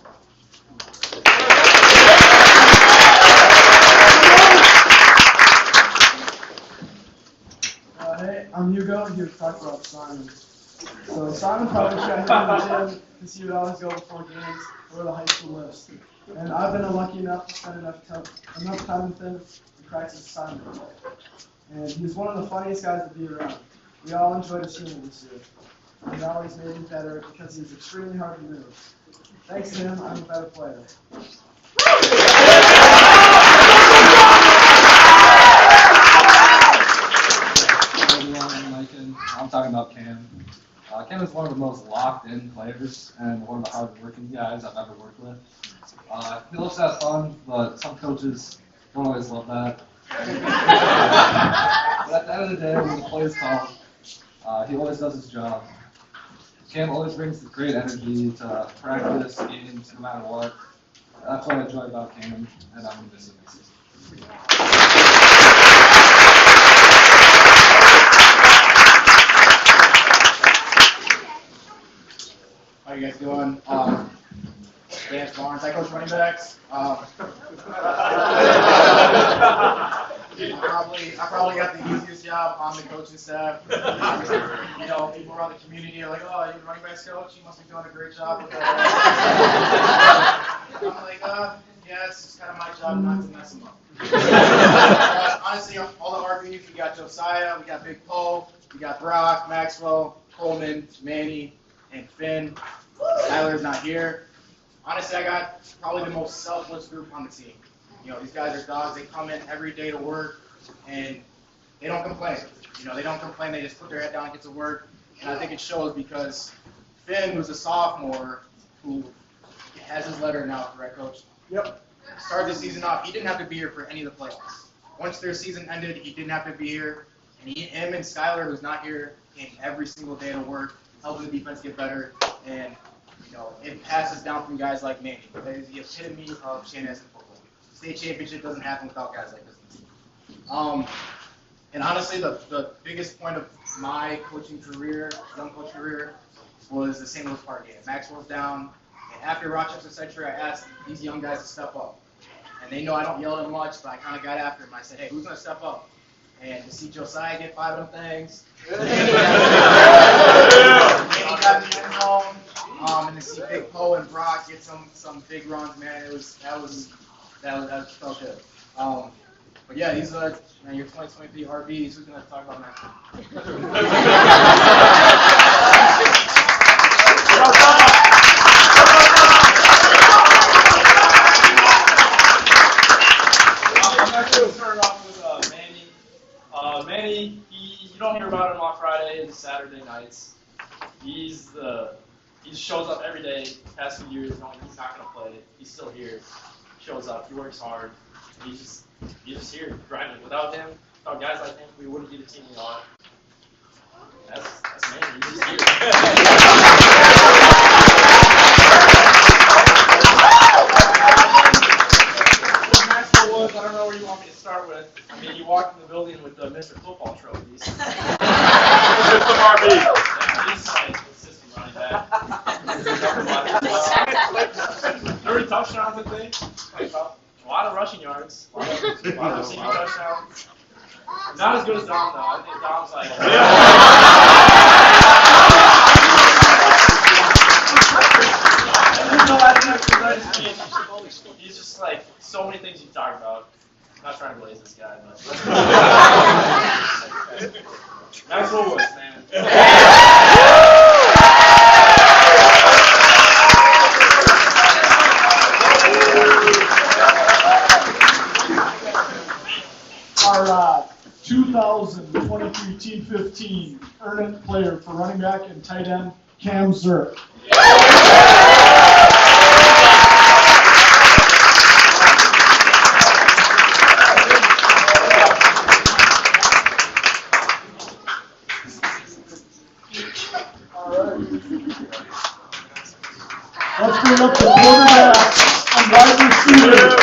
Hey, I'm Hugo. I'm here to talk about Simon. So Simon probably got here in the gym because he would always go before games or the high school lifts. And I've been lucky enough to spend enough time with him to practice Simon. And he's one of the funniest guys to be around. We all enjoyed seeing him this year. And he always made me better because he's extremely hard to move. Thanks to him, I'm a better player. I'm talking about Cam. Cam is one of the most locked-in players and one of the hard-working guys I've ever worked with. He loves to have fun, but some coaches don't always love that. But at the end of the day, when the play is called, he always does his job. Cam always brings great energy to practice, games, no matter what. That's what I enjoy about Cam, and I'm going to miss him this season. How you guys doing? Vance Barnes, I coach running backs. I probably got the easiest job on the coaching staff. You know, people around the community are like, oh, you're the running backs coach? You must be doing a great job with that. I'm like, yeah, it's kind of my job not to mess them up. But honestly, all the RBs, we got Josiah, we got Big Poe, we got Brock, Maxwell, Coleman, Manny, and Finn. Tyler's not here. Honestly, I got probably the most selfless group on the team. You know, these guys are dogs. They come in every day to work, and they don't complain. You know, they don't complain. They just put their head down and get to work. And I think it shows because Finn was a sophomore who has his letter now, correct, Coach? Yep. Started the season off. He didn't have to be here for any of the playoffs. Once their season ended, he didn't have to be here. And him and Skylar, who's not here, came every single day to work, helping the defense get better. And, you know, it passes down from guys like Manny. That is the epitome of Chanhassen football. State championship doesn't happen without guys like this. And honestly, the biggest point of my coaching career, young coach career, was the St. Louis Park game. Maxwell's down, and after Rochester Century, I asked these young guys to step up. And they know I don't yell at them much, but I kind of got after them. I said, hey, who's going to step up? And to see Josiah get 5 of them things, and to see Big Poe and Brock get some big runs, man, that felt good. But yeah, these are your 2023 RBs. Who's going to talk about that? I'm actually going to start off with Manny. Manny, you don't hear about him on Friday and Saturday nights. He shows up every day. Past few years, knowing he's not going to play. He's still here. Shows up. He works hard. He's just here grinding. Without him, without guys like him, we wouldn't be the team we are. That's Manny. He's just here. I don't know where you want me to start with. I mean, you walked in the building with the Mr. Football trophies. System RB. Yeah, he's like system running back. 30 touchdowns, I think. Like, a lot of rushing yards. A lot of receiving touchdowns. Not as good as Dom, though. I think Dom's like... He's just like so many things you talk about. I'm not trying to blaze this guy, but Maxwell Woods, man. Our 2023 Team 15 earned player for running back and tight end, Cam Zurich. Let's bring up the quarterback and wide receiver.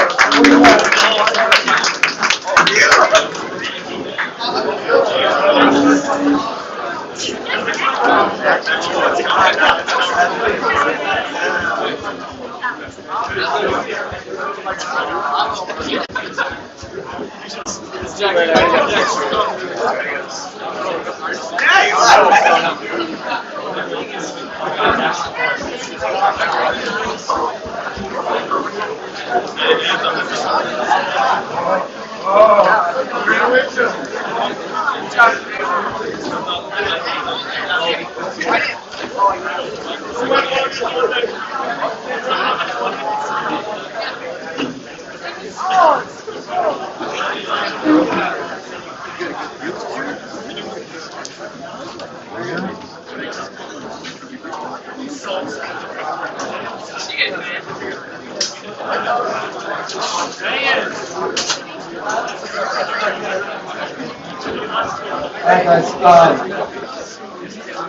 Hi guys,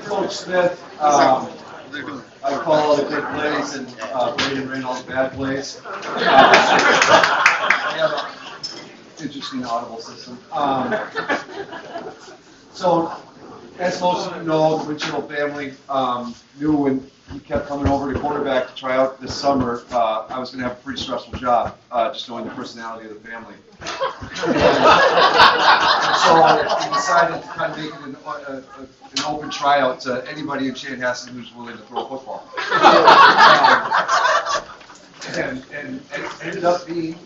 Coach Smith, I call all the good plays and Brandon ran all the bad plays. I have an interesting audible system. So, as most of you know, the Richard family knew when he kept coming over to quarterback to try out this summer, I was going to have a pretty stressful job, just knowing the personality of the family. So we decided to kind of make it an open tryout to anybody in Chanhassen who's willing to throw a football. And it ended up being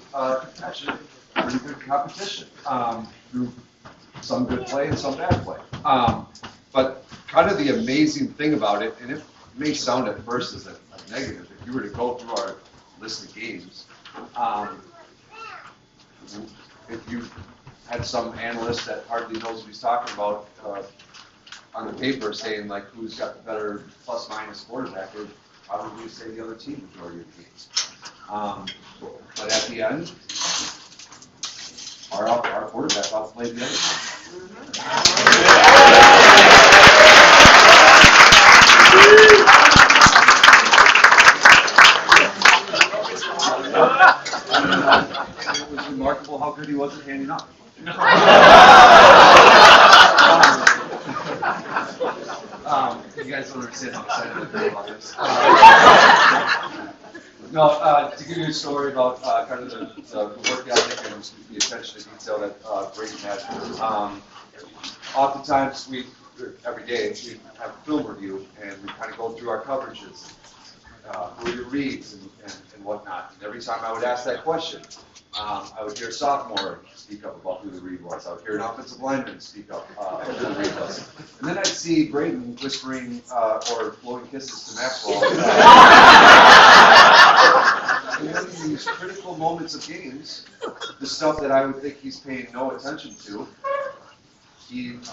actually a pretty good competition through some good play and some bad play. But kind of the amazing thing about it, and it may sound at first as a negative, if you were to go through our list of games, if you had some analyst that hardly knows what he's talking about on the paper saying like who's got the better plus minus quarterback, they'd probably say the other team majority of the games. But at the end, our quarterback outplayed the other team. enough. You guys don't understand how excited I am about this. No, to give you a story about kind of the work ethic and the attention to detail that Brady had. Oftentimes, every day, we have a film review, and we kind of go through our coverages, who your reads, and whatnot. And every time I would ask that question, I would hear a sophomore speak up about who the read was. I would hear an offensive lineman speak up who the read was. And then I'd see Braden whispering or blowing kisses to Maxwell. And then in these critical moments of games, the stuff that I would think he's paying no attention to,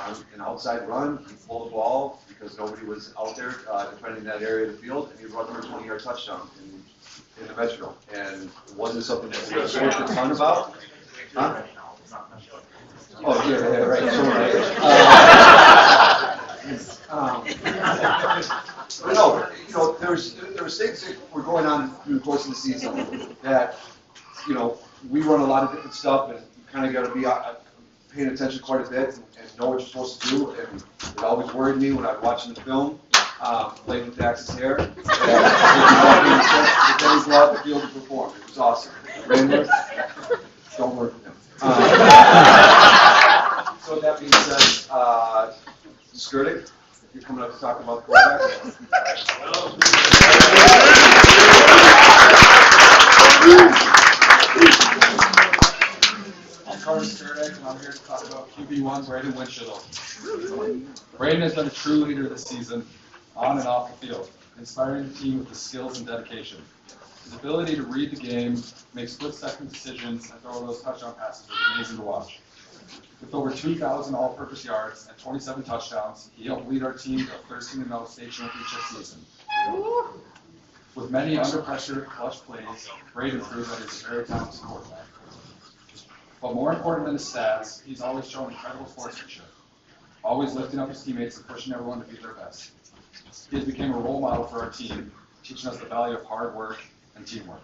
on an outside run, he'd pull the ball because nobody was out there defending that area of the field, and he'd run for a 20-yard touchdown in the Metro. And it wasn't something that we worked a ton about. Huh? Oh, yeah, right. But no, there was things that were going on through the course of the season that, we run a lot of different stuff, and you kind of got to be paying attention quite a bit and know what you're supposed to do. And it always worried me when I was watching the film, playing with Dax's hair, that then he'd go out the field to perform. It was awesome. Rainbow, don't work with him. So with that being said, Skirdick, you're coming up to talk about the quarterback. I'm Carter Skirdick, and I'm here to talk about QB1 Braden Winchell. Braden has been a true leader this season, on and off the field, inspiring the team with his skills and dedication. His ability to read the game, make split-second decisions, and throw those touchdown passes was amazing to watch. With over 2,000 all-purpose yards and 27 touchdowns, he helped lead our team to a 13-0 state championship season. With many under-pressure clutch plays, Braden proved that he's a very talented quarterback. But more important than his stats, he's always shown incredible sportsmanship, always lifting up his teammates and pushing everyone to be their best. He has become a role model for our team, teaching us the value of hard work and teamwork.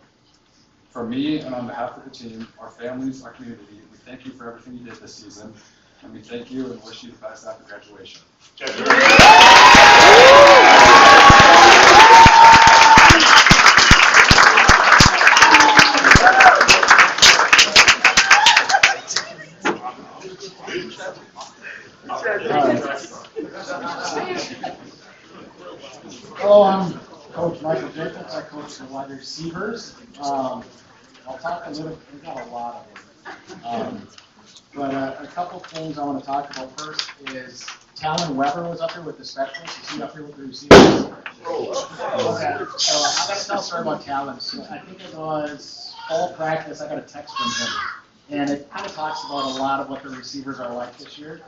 From me and on behalf of the team, our families, our community, we thank you for everything you did this season, and we thank you and wish you the best after graduation. Hello, I'm Coach Michael Jacobs. I coach the wide receivers. I'll talk a little, we've got a lot of them. But a couple things I want to talk about. First is Talon Weber was up here with the specialists. Is he up here with the receivers? Okay. So I'm going to tell a story about Talon. So I think it was fall practice. I got a text from him. And it kind of talks about a lot of what the receivers are like this year.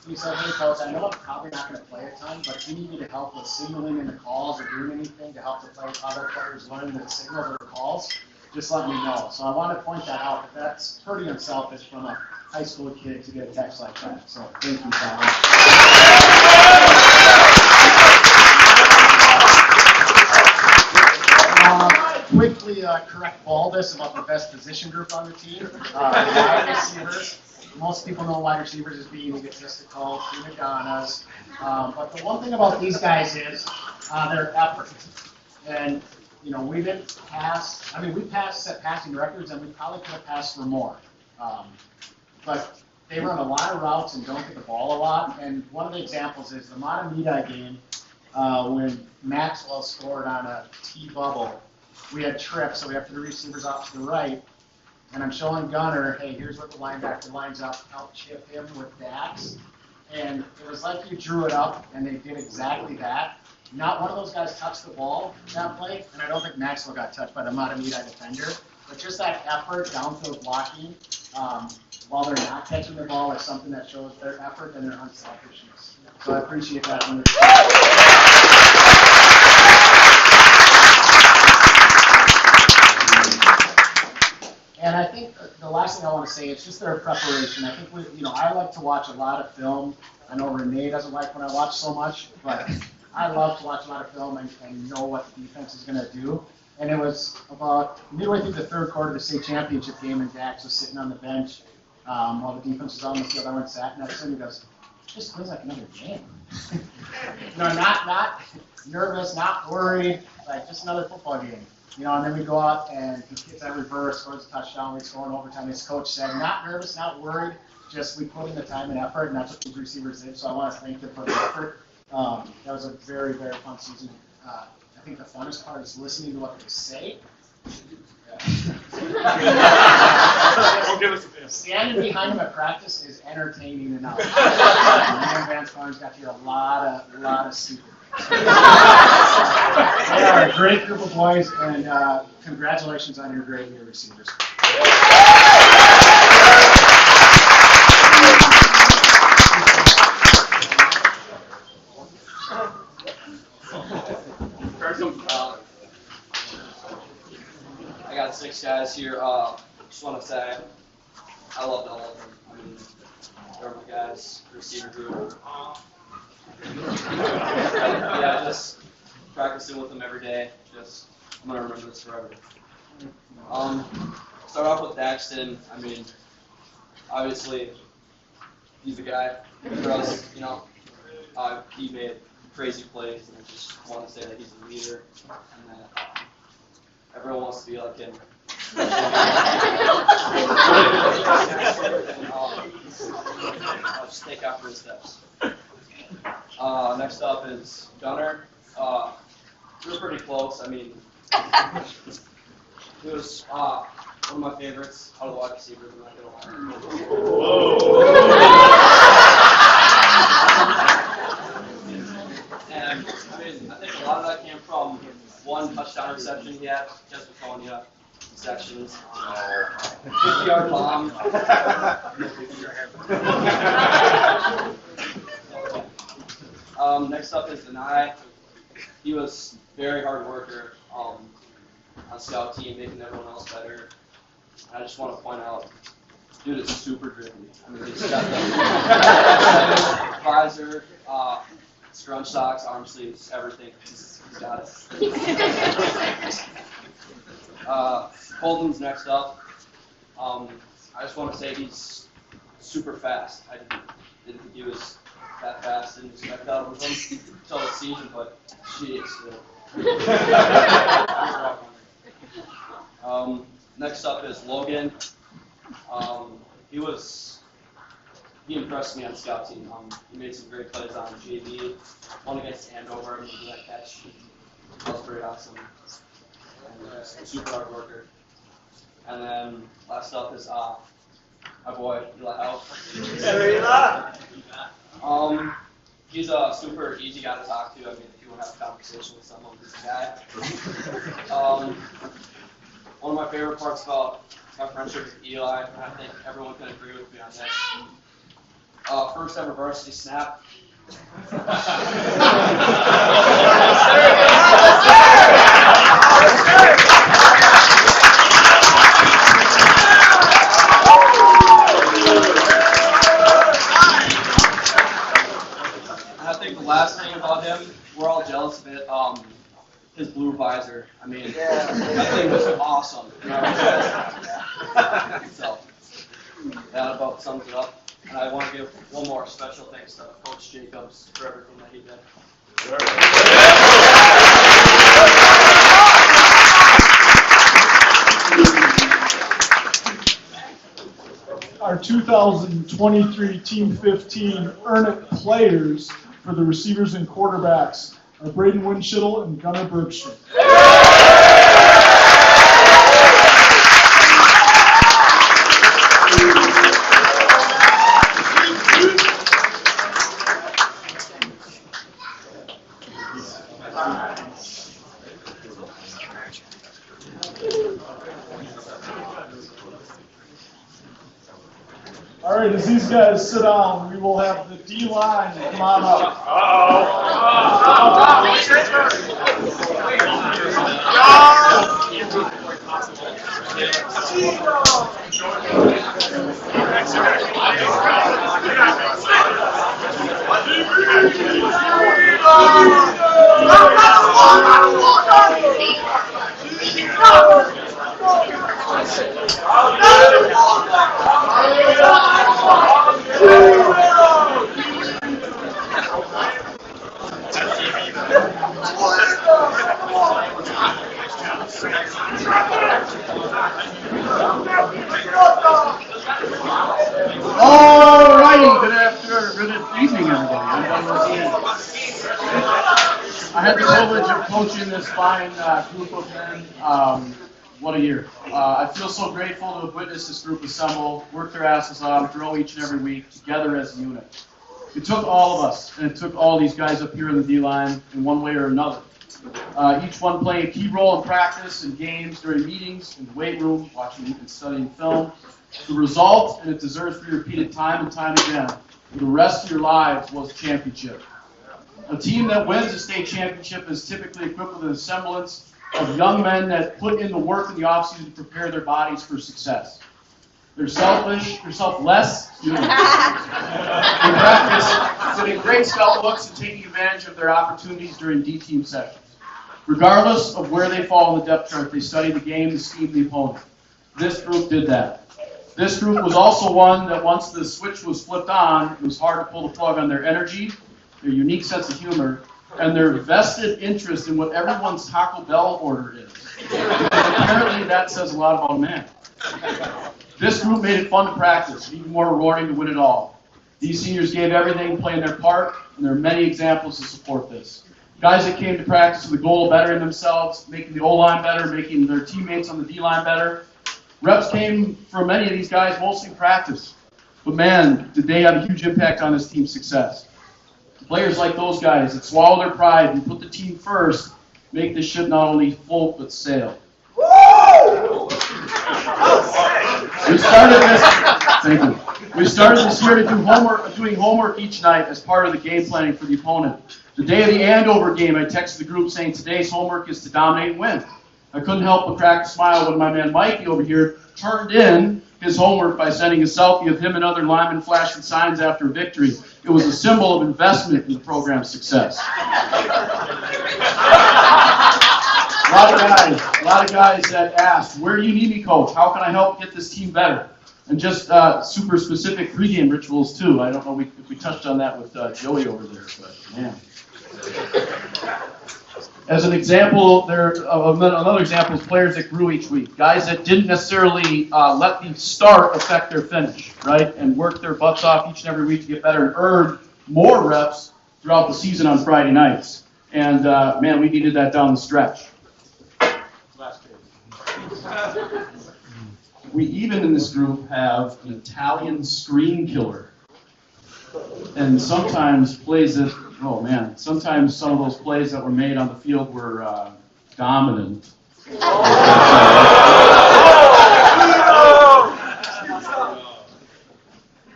He said, hey, Coach, I know I'm probably not going to play a ton, but if you need me to help with signaling in the calls or doing anything to help the other players learn the signals or the calls, just let me know. So I want to point that out. That's pretty unselfish from a high school kid to get a text like that. So thank you, Tyler. Quickly correct Baldus about the best position group on the team. Wide receivers. Most people know wide receivers as being egotistical, prima donnas. But the one thing about these guys is their effort. And, we didn't pass. We passed set passing records, and we probably could have passed for more. But they run a lot of routes and don't get the ball a lot. And one of the examples is the Matamidi game when Maxwell scored on a T-bubble. We had trips, so we have 3 receivers off to the right. And I'm showing Gunner, hey, here's what the linebacker lines up, help chip him with Dax. And it was like you drew it up, and they did exactly that. Not one of those guys touched the ball that play, and I don't think Maxwell got touched by the Matamidi defender. But just that effort, downfield blocking, while they're not catching the ball is something that shows their effort and their unselfishness. So I appreciate that. And I think the last thing I want to say is just their preparation. I think I like to watch a lot of film. I know Renee doesn't like when I watch so much, but I love to watch a lot of film and know what the defense is going to do. And it was about midway through the third quarter of the state championship game, and Dax was sitting on the bench, While the defense was on the field, I went and sat next to him. He goes, "Just feels like another game." Not nervous, not worried, like just another football game. And then we go out and he gets that reverse, scores a touchdown, we score in overtime. His coach said, not nervous, not worried, just we put in the time and effort, and that's what these receivers did. So I want to thank them for the effort. That was a very, very fun season. I think the funnest part is listening to what they say. Standing behind him at practice is entertaining enough. Me and Vance Farms got to hear a lot of stupid. They are a great group of boys, and congratulations on your great year, receivers. I got 6 guys here. Just want to say I loved all of them. I mean, they're my guys, receiver group. Yeah, just practicing with them every day. I'm gonna remember this forever. Start off with Daxton. I mean, obviously, he's the guy for us. He made crazy plays, and I just want to say that he's a leader, and that everyone wants to be like him. I'll just take after his steps. Next up is Gunner. We were pretty close. I mean, he was one of my favorites out of the wide receivers. I'm not gonna lie. And I think a lot of that came from one touchdown reception he had, just with Konya sections. 50-yard bomb. Next up is Denai. He was very hard worker on scout team, making everyone else better. And I just want to point out, dude is super drippy. I mean, he's got the visor, scrunch socks, arm sleeves, everything. He's got it. Colton's next up. I just want to say he's super fast. I didn't think he was that fast. Didn't expect that of him until the season, but jeez. Next up is Logan. He impressed me on scout team. He made some great plays on JV. One against Andover, and he did that catch. That was pretty awesome. And super hard worker. And then last up is my boy Eli Howe. He's a super easy guy to talk to. I mean, if you want to have a conversation with someone, he's the guy. One of my favorite parts about my friendship with Eli, and I think everyone can agree with me on this. First ever varsity snap. And I think the last thing about him, we're all jealous of it. His blue visor. I mean, that thing was awesome. So, that about sums it up. And I want to give one more special thanks to Coach Jacobs for everything that he did. Our 2023 Team 15 Earn It players for the receivers and quarterbacks are Braden Winchittle and Gunnar Bergstrom. All right, as these guys sit down, we will have the D-line come on up. I had the privilege of coaching this fine group of men. What a year. I feel so grateful to have witnessed this group assemble, work their asses off, grow each and every week together as a unit. It took all of us, and it took all these guys up here in the D-line in one way or another. Each one playing a key role in practice and games, during meetings, in the weight room, watching and studying film. The result, and it deserves to be repeated time and time again, for the rest of your lives was a championship. A team that wins a state championship is typically equipped with a semblance of young men that put in the work in the offseason to prepare their bodies for success. They're selfish, they're selfless, in practice, getting great scout looks and taking advantage of their opportunities during D-team sessions. Regardless of where they fall in the depth chart, they study the game, the scheme, the opponent. This group did that. This group was also one that once the switch was flipped on, it was hard to pull the plug on their energy, their unique sense of humor, and their vested interest in what everyone's Taco Bell order is. Apparently that says a lot about a man. This group made it fun to practice, and even more rewarding to win it all. These seniors gave everything, playing their part, and there are many examples to support this. Guys that came to practice with the goal of bettering themselves, making the O-line better, making their teammates on the D-line better. Reps came from many of these guys, mostly practice. But man, did they have a huge impact on this team's success. Players like those guys that swallow their pride and put the team first make this ship not only float but sail. We started this year to doing homework each night as part of the game planning for the opponent. The day of the Andover game, I texted the group saying today's homework is to dominate and win. I couldn't help but crack a smile when my man Mikey over here turned in his homework by sending a selfie of him and other linemen flashing signs after a victory. It was a symbol of investment in the program's success. A lot of guys that asked, where do you need me, coach? How can I help get this team better? And just super specific pregame rituals, too. I don't know if we touched on that with Joey over there, but man. As an example, another example is players that grew each week. Guys that didn't necessarily let the start affect their finish, right? And worked their butts off each and every week to get better and earned more reps throughout the season on Friday nights. And man, we needed that down the stretch. We even in this group have an Italian screen killer. And sometimes plays that, sometimes some of those plays that were made on the field were dominant.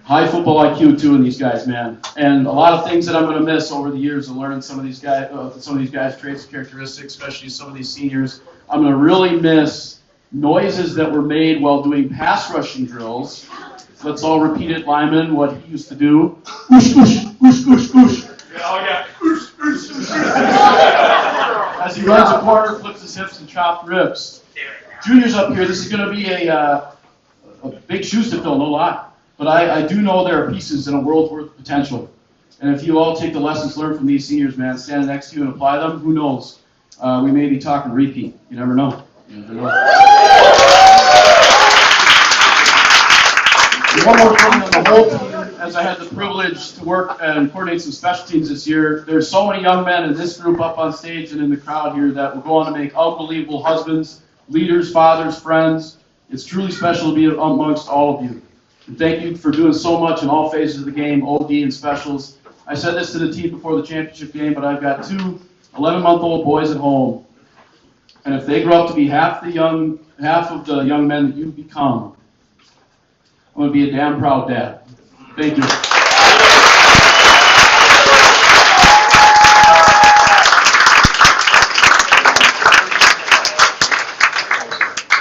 High football IQ too in these guys, man. And a lot of things that I'm going to miss over the years of learning some of these guys' traits and characteristics, especially some of these seniors. I'm going to really miss noises that were made while doing pass rushing drills. Let's all repeat it, lineman, what he used to do. Oosh, oosh, oosh, oosh, oosh. Oh, yeah. Oosh, oosh, oosh. As he runs a corner, flips his hips, and chopped ribs. Juniors up here, this is going to be a big shoes to fill, no lie. But I do know there are pieces in a world's worth of potential. And if you all take the lessons learned from these seniors, man, stand next to you and apply them, who knows? We may be talking repeat. You never know. You never know. One more thing on the whole team, as I had the privilege to work and coordinate some special teams this year, there's so many young men in this group up on stage and in the crowd here that will go on to make unbelievable husbands, leaders, fathers, friends. It's truly special to be amongst all of you. And thank you for doing so much in all phases of the game, OD and specials. I said this to the team before the championship game, but I've got 2 11-month-old boys at home. And if they grow up to be half of the young men that you've become, I'm going to be a damn proud dad. Thank you.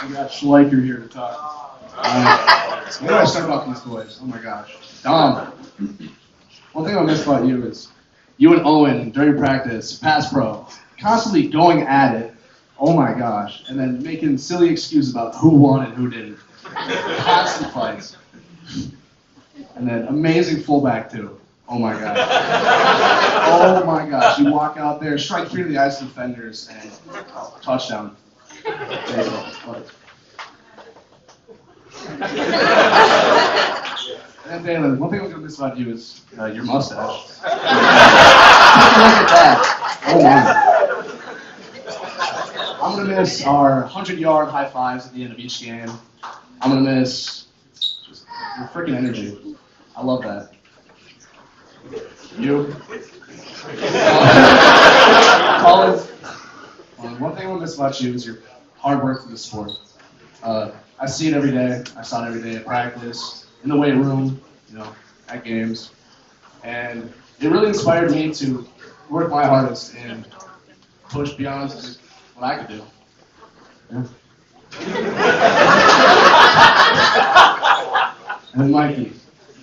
We got Schleicher here to talk. Where do I start about these boys? Oh my gosh. Dom. One thing I miss about you is you and Owen during practice, pass pro, constantly going at it. Oh my gosh. And then making silly excuses about who won and who didn't. Constant fights. And then amazing fullback too. Oh my gosh. Oh my gosh. You walk out there, strike 3 to the ice defenders, and touchdown. There you go. And Dalen, one thing I'm gonna miss about you is your mustache. Take a look at that. Oh my. I'm gonna miss our 100-yard high fives at the end of each game. I'm gonna miss just your freaking energy. I love that. You. Colin, one thing I want to miss about you is your hard work for the sport. I see it every day. I saw it every day at practice, in the weight room, at games. And it really inspired me to work my hardest and push beyond what I could do. Yeah. And Mikey,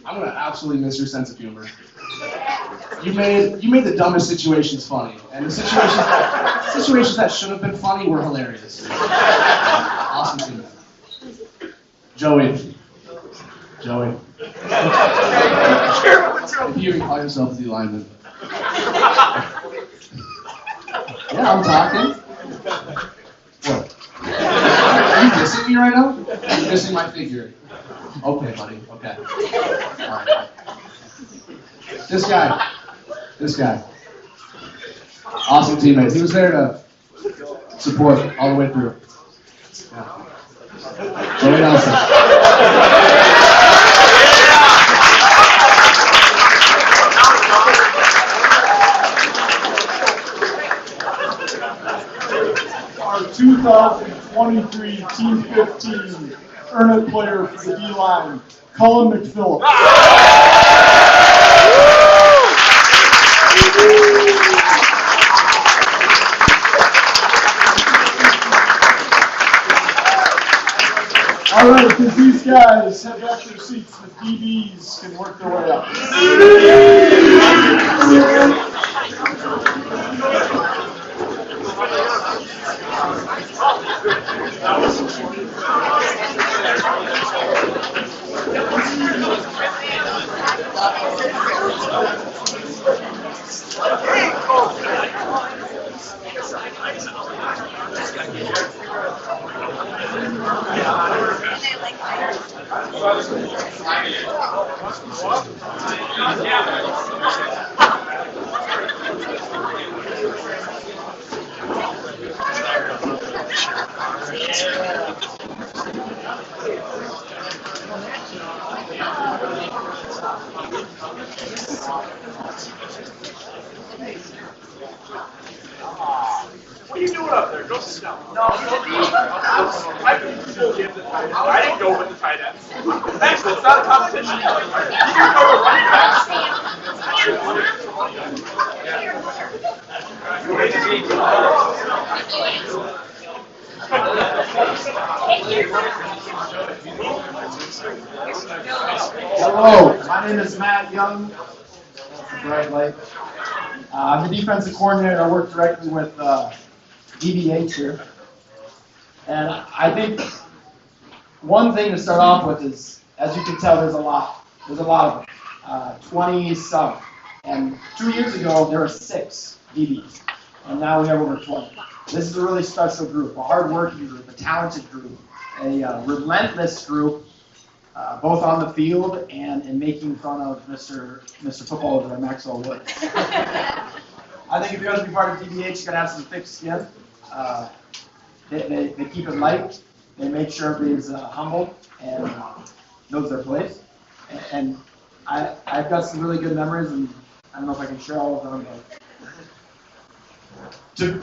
I'm gonna absolutely miss your sense of humor. You made the dumbest situations funny, and the situations that should have been funny were hilarious. Awesome team. Joey. If you even call yourself the lineman. Yeah, I'm talking. What? Are you dissing me right now? Are you dissing my figure? Okay, buddy. Okay. All right. This guy. Awesome teammate. He was there to support all the way through. Yeah. Joey Nelson. Our 2023 Team 15 Earn It player for the D-line, Cullen McPhillips. All right, because these guys have got their seats, the DBs can work their way up. What are you doing up there? Go sit down. No, I didn't go with the tight end. Actually, it's not a competition. You can go to running backs. Hello, my name is Matt Young. That's a bright light. I'm the defensive coordinator. I work directly with DBH here. And I think one thing to start off with is, as you can tell, there's a lot of them. 20-some. And 2 years ago, there were 6 DBs. And now we have over 20. This is a really special group, a hard-working group, a talented group, a relentless group, both on the field and in making fun of Mr. Football over there, Maxwell Wood. I think if you're going to be part of DBH, you got to have some thick skin. They keep it light. They make sure everybody's humble and knows their place. And I've got some really good memories, and I don't know if I can share all of them. But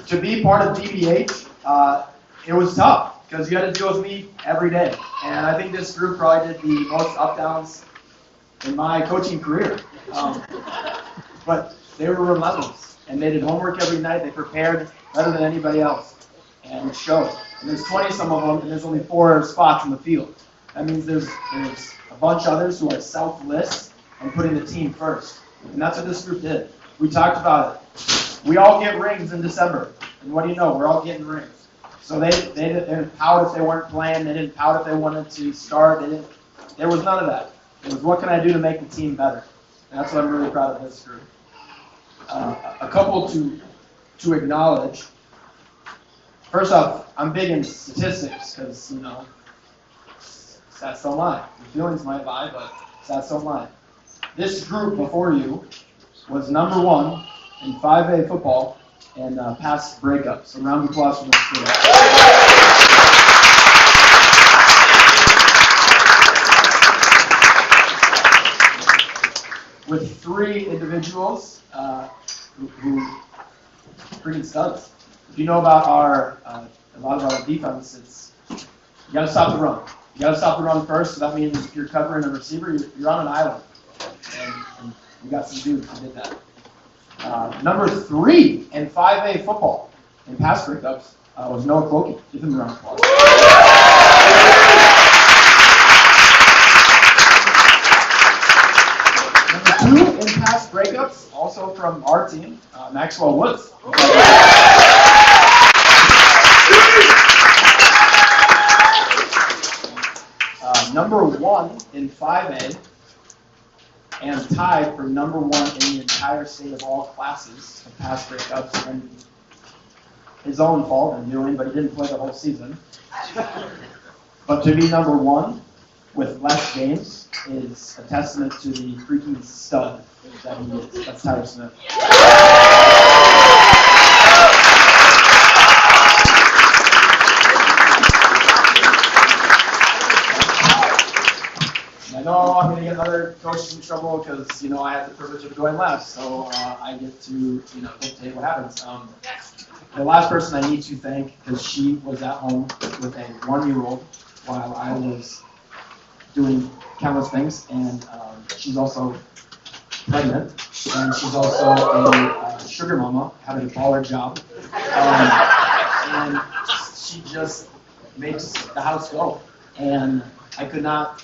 to be part of DBH, it was tough because you had to deal with me every day. And I think this group probably did the most up-downs in my coaching career. But they were relentless, and they did homework every night. They prepared better than anybody else, and it showed. And there's 20-some of them, and there's only 4 spots in the field. That means there's a bunch of others who are selfless and putting the team first. And that's what this group did. We talked about it. We all get rings in December. And what do you know? We're all getting rings. So they didn't pout if they weren't playing. They didn't pout if they wanted to start. There was none of that. It was, what can I do to make the team better? And that's what I'm really proud of this group. A couple to acknowledge. First off, I'm big in statistics because, stats don't lie. Your feelings might lie, but Stats don't lie. This group before you was number 1 in 5A football and pass breakup. So round of applause for this team. With 3 individuals who pretty studs. If you know about a lot of our defense, it's you got to stop the run. You got to stop the run first. So that means if you're covering a receiver, you're on an island, and we got some dudes who did that. Number 3 in 5A football in pass breakups was Noah Cloakey. Give him a round of applause. Number 2 in pass breakups, also from our team, Maxwell Woods. Number 1 in 5A and tied for number 1 in the entire state of all classes of pass breakups, and his own fault in doing, but he didn't play the whole season. But to be number 1 with less games is a testament to the freaking stud that he is. That's Tyler Smith. I know I'm going to get other coaches in trouble because, I have the privilege of going last, so I get to, dictate what happens. The last person I need to thank, because she was at home with a 1-year-old while I was doing countless things, and she's also pregnant, and she's also a sugar mama, having a baller job, and she just makes the house go, and I could not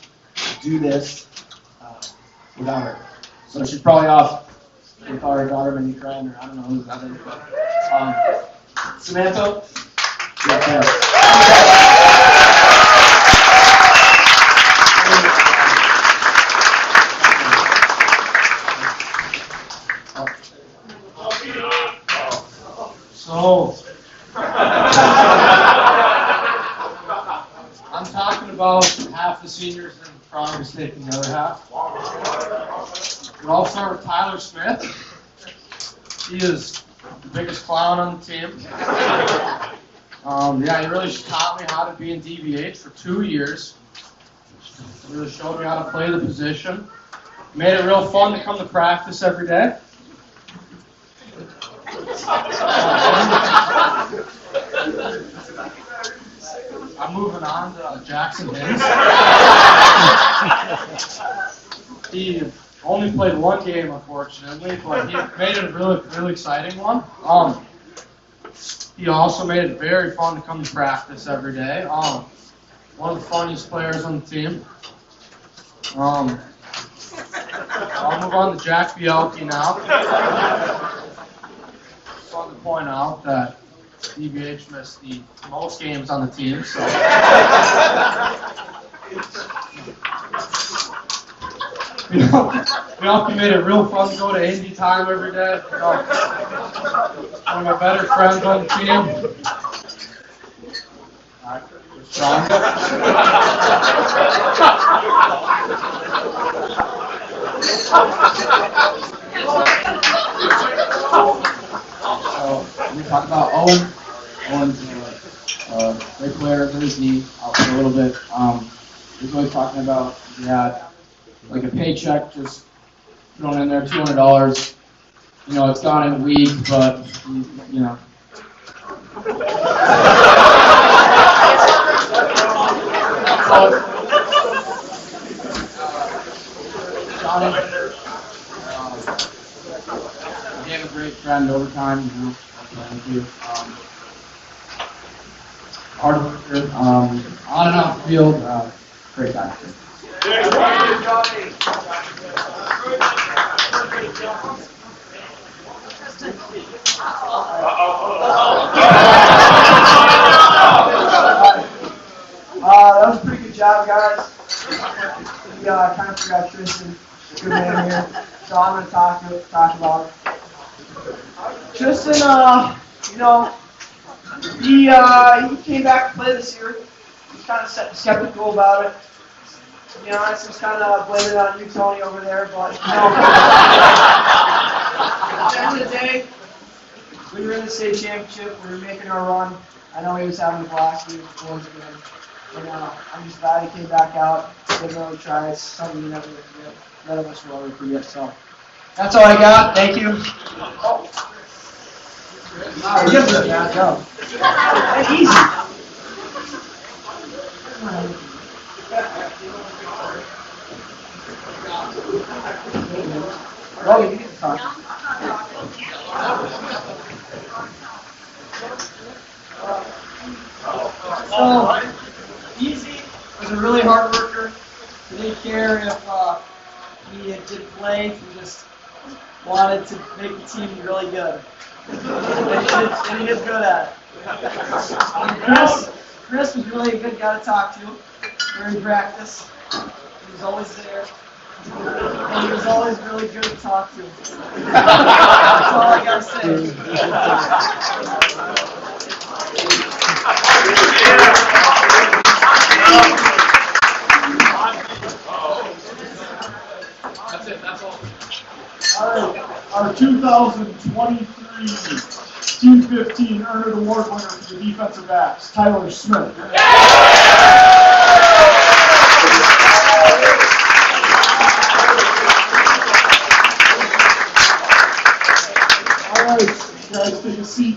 do this without her. So she's probably off with our daughter maybe crying, or I don't know who's that is, but Samantha, So, I'm talking about half the seniors and Frog's taking the other half. We'll all start with Tyler Smith. He is the biggest clown on the team. He really taught me how to be in DBH for 2 years. He really showed me how to play the position. Made it real fun to come to practice every day. I'm moving on to Jackson Hayes. He only played 1 game, unfortunately, but he made it a really, really exciting one. He also made it very fun to come to practice every day. One of the funniest players on the team. I'll move on to Jack Bielke now. Just want to point out that DBH missed the most games on the team, so. Bielke made it real fun to go to Indy time every day. One of my better friends on the team. Sean. So we talk about Owen. Owen's a great player for his knee. I'll say a little bit. He's always talking about he had like a paycheck just thrown in there, $200. It's gone in a week, but Johnny became a great friend over time. Thank you. Hard worker, on and off the field, great guy. That was a pretty good job, guys. We kind of forgot Tristan, good man here. So I'm going to talk about Tristan. He came back to play this year. He's kind of skeptical about it. To be honest, I was kind of blaming it on you, Tony, over there, but at the end of the day, we were in the state championship. We were making our run. I know he was having a blast. He was going to win. And I'm just glad he came back out. Didn't really try. It's something you never forget. None of us will ever forget. So that's all I got. Thank you. Oh. Wow, you did a bad job. That's easy. Oh, you need to talk. Easy was a really hard worker. He didn't care if he didn't play. He just wanted to make the team really good. And he is good at it. Chris was really a good guy to talk to during practice. He was always there. And he was always really good to talk to. That's all I gotta say. That's it, that's all. Our 2023 Team 15 Earned Award winner for the defensive backs, Tyler Smith. All right, guys, take a seat.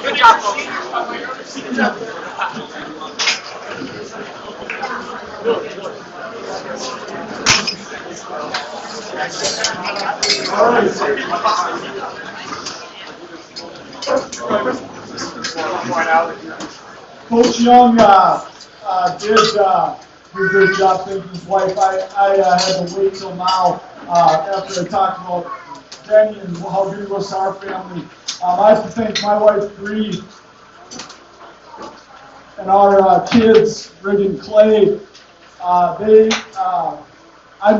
Good job, folks. All right. Coach Young did a great job thanking his wife. I had to wait till now after I talked about Denny and how good he was to our family. I have to thank my wife, Bree, and our kids, Rig and Clay. I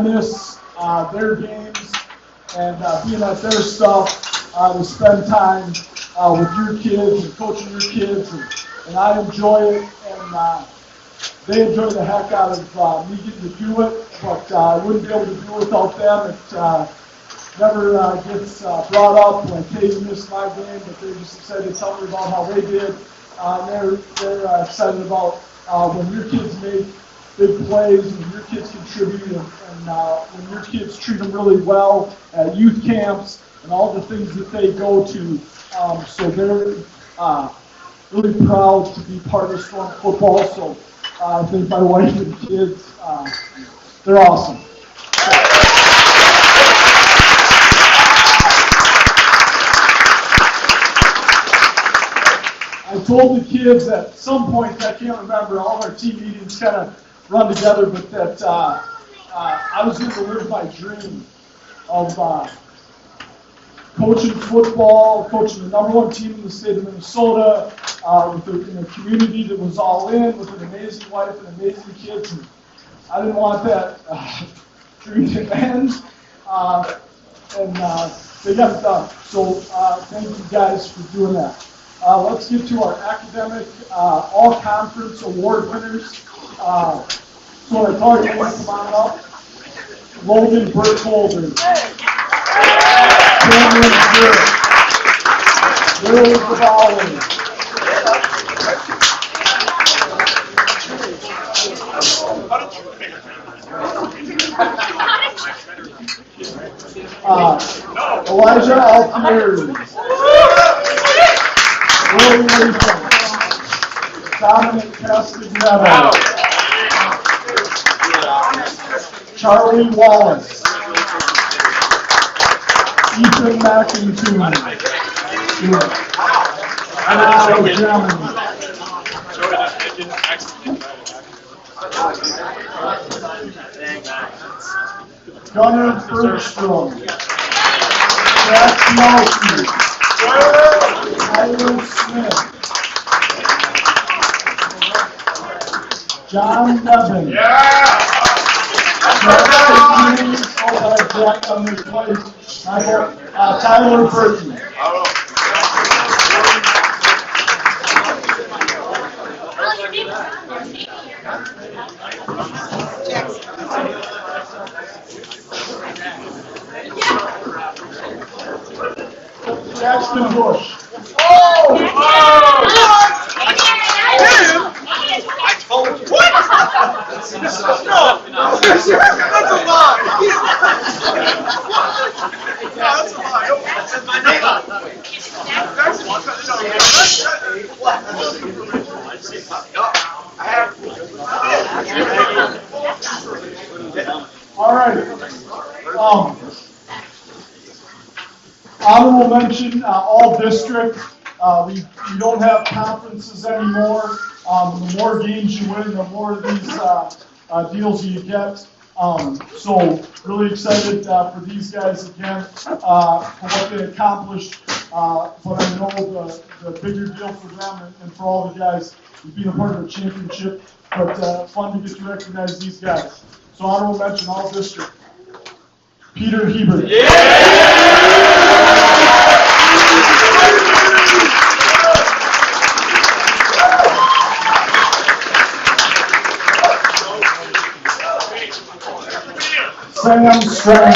miss their games and being at their stuff to spend time with your kids and coaching your kids, and I enjoy it, and they enjoy the heck out of me getting to do it, but I wouldn't be able to do it without them. It never gets brought up like, hey, you missed my game, but they're just excited to tell me about how they did. They're excited about when your kids make big plays and your kids contribute, and when your kids treat them really well at youth camps and all the things that they go to. So they're really proud to be part of Storm football. So I think my wife and kids, they're awesome. I told the kids at some point, I can't remember, all of our team meetings kind of run together, but that I was going to live my dream of coaching football, coaching the #1 team in the state of Minnesota, in a community that was all in, with an amazing wife and amazing kids. And I didn't want that dream to end, and they got it done. So thank you guys for doing that. Let's get to our academic all-conference award winners. So I call you, come on up. Logan Burkholder. Cameron Zurich. Will Cavalli. Elijah Altieri. Will Latham. Dominic Castagnetto. Charlie Wallace. Ethan McIntoon. Gunnar Bergstrom. Jack Nelson. Tyler Smith. John Nevin. Jack on this place. Tyler Burton. Jackson Bush. I told you. What? No, that's a lie. That's a lie. All right. Honorable mention, all district. We don't have conferences anymore. The more games you win, the more of these deals you get. So really excited for these guys again for what they accomplished. But I know the bigger deal for them and for all the guys is being a part of the championship. But fun to get to recognize these guys. So honorable mention, all district. Peter Hebert. Sam Strand.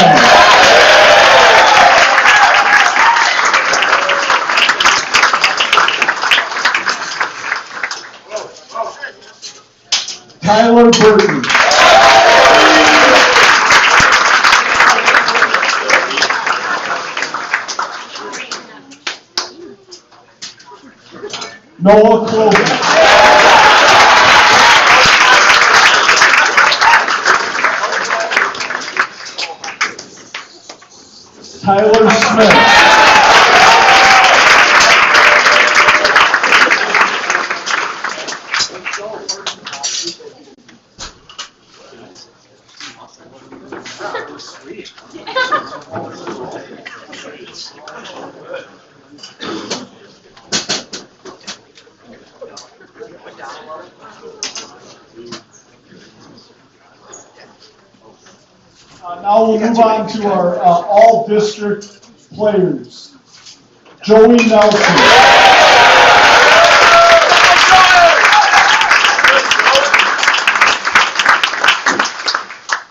Tyler Burton. Noah Clover. Tyler Smith. Now we'll move on to our all-district players. Joey Nelson.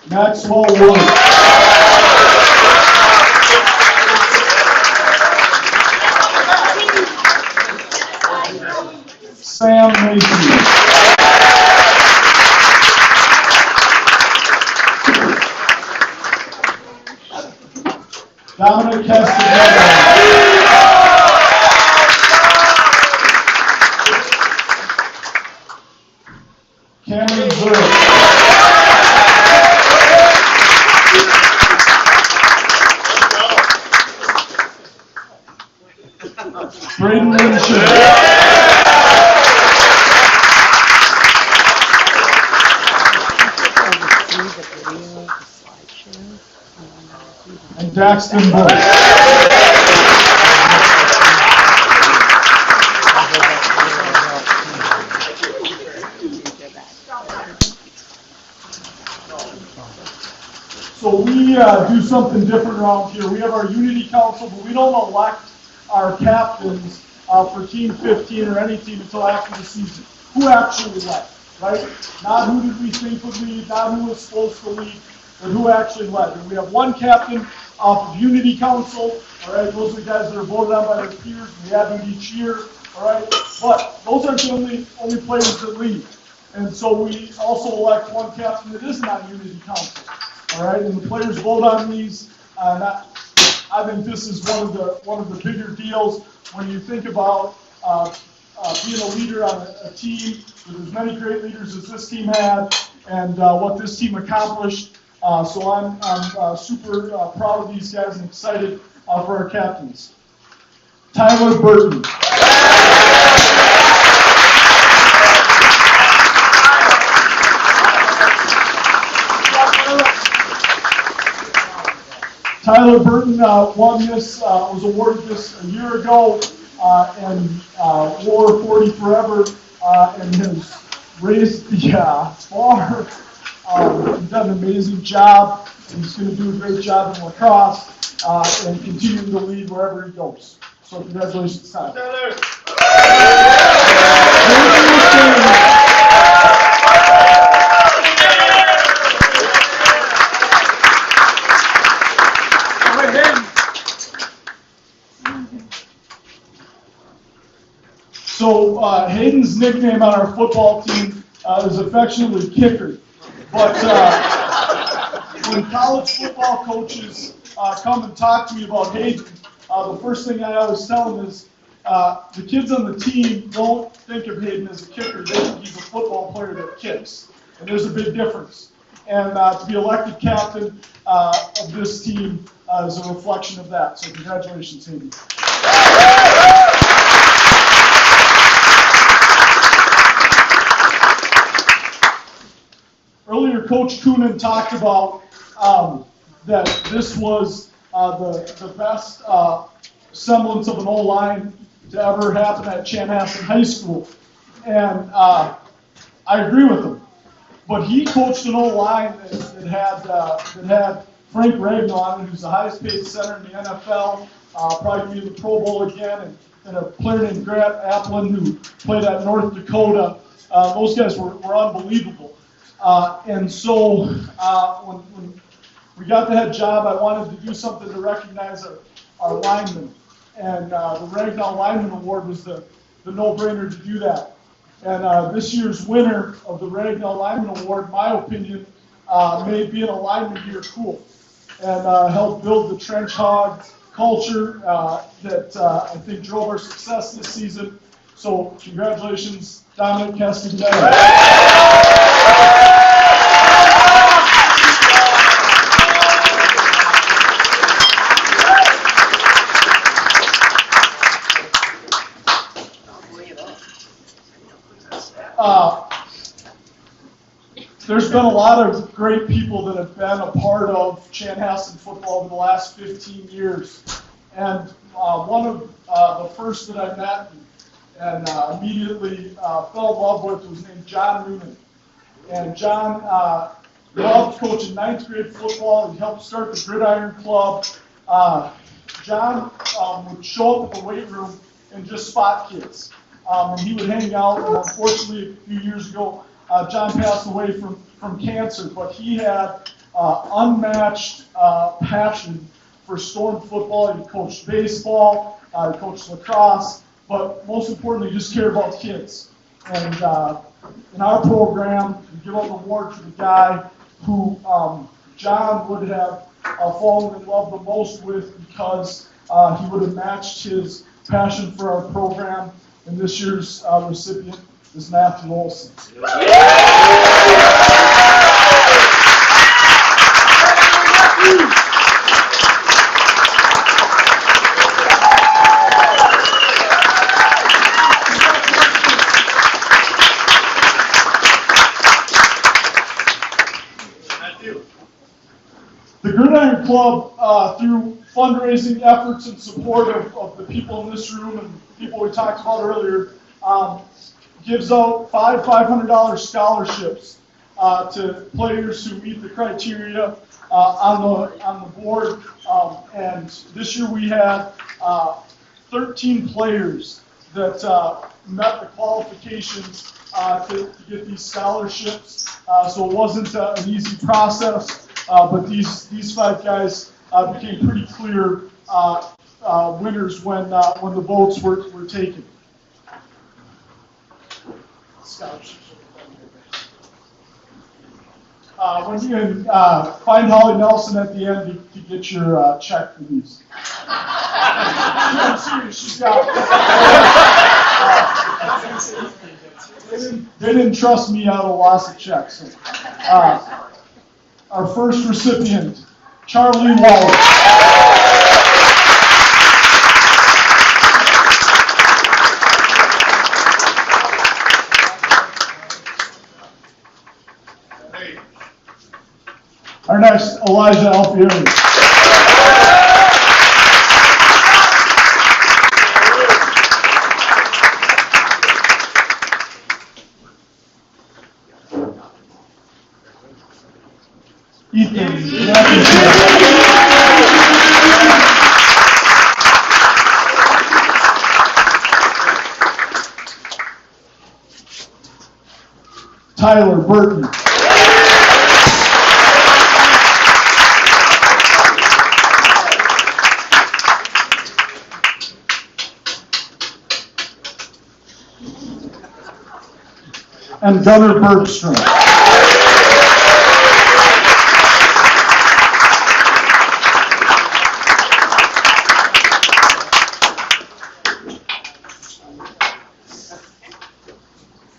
Maxwell Wood. Sam Mason. Dominic Castaneda. Cameron Zurich. Braden Lynch. And Daxton Bush. So we do something different around here. We have our Unity Council, but we don't elect our captains for Team 15 or any team until after the season. Who actually led, right? Not who did we think would lead, not who was supposed to lead, but who actually led. And we have one captain of Unity Council, all right? Those are the guys that are voted on by their peers. We have them each year, all right? But those aren't the only players that lead. And so we also elect one captain that isn't on Unity Council, all right? And the players vote on these. I think this is one of the bigger deals when you think about being a leader on a team with as many great leaders as this team had, and what this team accomplished. So I'm super proud of these guys and excited for our captains. Tyler Burton. Tyler Burton won this, was awarded this a year ago, and wore 40 forever, and has raised the bar. He's done an amazing job. He's going to do a great job in lacrosse and continue to lead wherever he goes. So congratulations, Tyler. So Hayden's nickname on our football team is affectionately Kicker. But when college football coaches come and talk to me about Hayden, the first thing I always tell them is the kids on the team don't think of Hayden as a kicker. They think he's a football player that kicks. And there's a big difference. And to be elected captain of this team is a reflection of that. So congratulations, Hayden. Earlier, Coach Coonan talked about that this was the best semblance of an O-line to ever happen at Chanhassen High School. And I agree with him. But he coached an O-line that had Frank Ragnall on it, who's the highest paid center in the NFL, probably going to be in the Pro Bowl again, and a player named Grant Applin who played at North Dakota. Those guys were unbelievable. And so when we got the head job, I wanted to do something to recognize our linemen. And the Ragnall Lineman Award was the no-brainer to do that. And this year's winner of the Ragnall Lineman Award, in my opinion, made being a lineman here cool. And helped build the trench hog culture that I think drove our success this season. So congratulations, Dominic Castiglione. There's been a lot of great people that have been a part of Chanhassen football over the last 15 years. And one of the first that I met and immediately fell in love with was named John Noonan. And John loved coaching 9th grade football. He helped start the Gridiron Club. John would show up at the weight room and just spot kids. And he would hang out. And unfortunately, a few years ago, John passed away from cancer, but he had unmatched passion for Storm football. He coached baseball, he coached lacrosse, but most importantly, just cared about kids. And in our program, we give out an award to the guy who John would have fallen in love the most with because he would have matched his passion for our program. And this year's recipient is Matthew Olson. The Gridiron Club, through fundraising efforts and support of the people in this room and people we talked about earlier, gives out 5 $500 scholarships to players who meet the criteria on the board. And this year we had 13 players that met the qualifications to get these scholarships. So it wasn't an easy process, but these 5 guys became pretty clear winners when the votes were taken. Scholarships. When you can find Holly Nelson at the end to get your check for these. I'm serious, she's got they didn't trust me out of loss of checks. So. Our first recipient, Charlie Wallace. Our next, Elijah Alfieri. Tyler Burton. And Gunnar Bergstrom.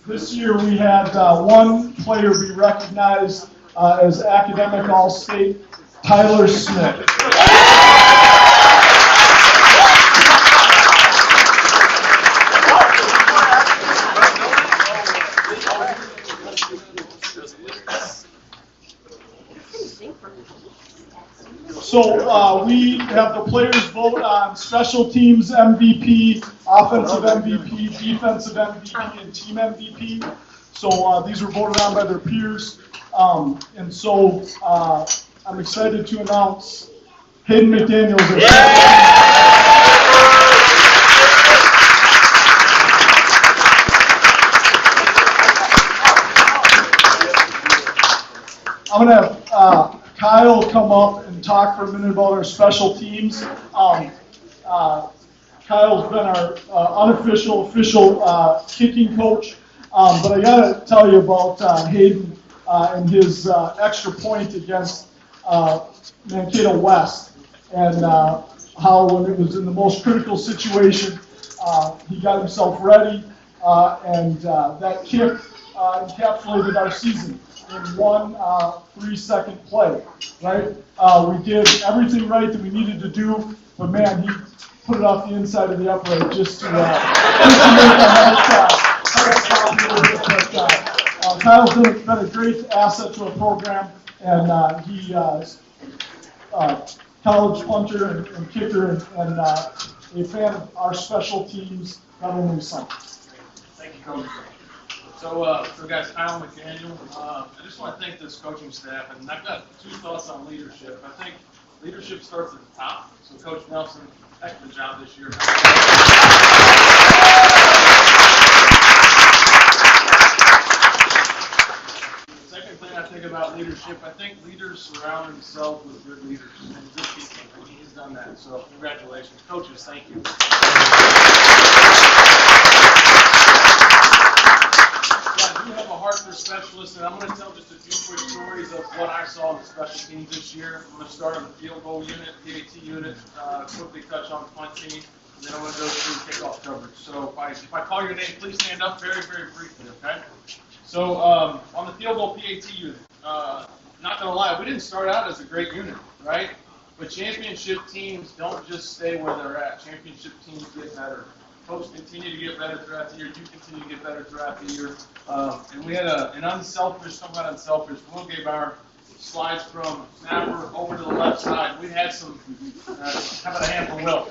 This year we had one player be recognized as academic All-State, Tyler Smith. So we have the players vote on special teams MVP, offensive MVP, defensive MVP, and team MVP. So these were voted on by their peers. And so I'm excited to announce Hayden McDaniels. I'm going to have Kyle come up and talk for a minute about our special teams. Kyle's been our unofficial, official kicking coach. But I got to tell you about Hayden and his extra point against Mankato West, and how when it was in the most critical situation, he got himself ready, and that kick encapsulated our season in one 3-second play, right? We did everything right that we needed to do, but man, he put it off the inside of the upright just to make the head stop a little bit. But Kyle's been a great asset to our program, and he college punter and kicker, and a fan of our special teams, not only son. Thank you, Coach. So guys, Kyle McDaniel, I just want to thank this coaching staff, and I've got 2 thoughts on leadership. I think leadership starts at the top. So Coach Nelson, heck of a job this year. Second thing I think about leadership, I think leaders surround themselves with good leaders and good people, and he's done that. So congratulations. Coaches, thank you. I do have a heart for specialists, and I'm going to tell just a few quick stories of what I saw in the special teams this year. I'm going to start on the field goal unit, PAT unit, quickly touch on punt team, and then I'm going to go through kickoff coverage. So if I call your name, please stand up very, very briefly, okay? So on the field goal PAT unit, not going to lie, we didn't start out as a great unit, right? But championship teams don't just stay where they're at. Championship teams get better. Folks continue to get better throughout the year. You continue to get better throughout the year. And we had an unselfish, somewhat unselfish. Will gave our slides from snapper over to the left side. We had some, how about a hand for Will?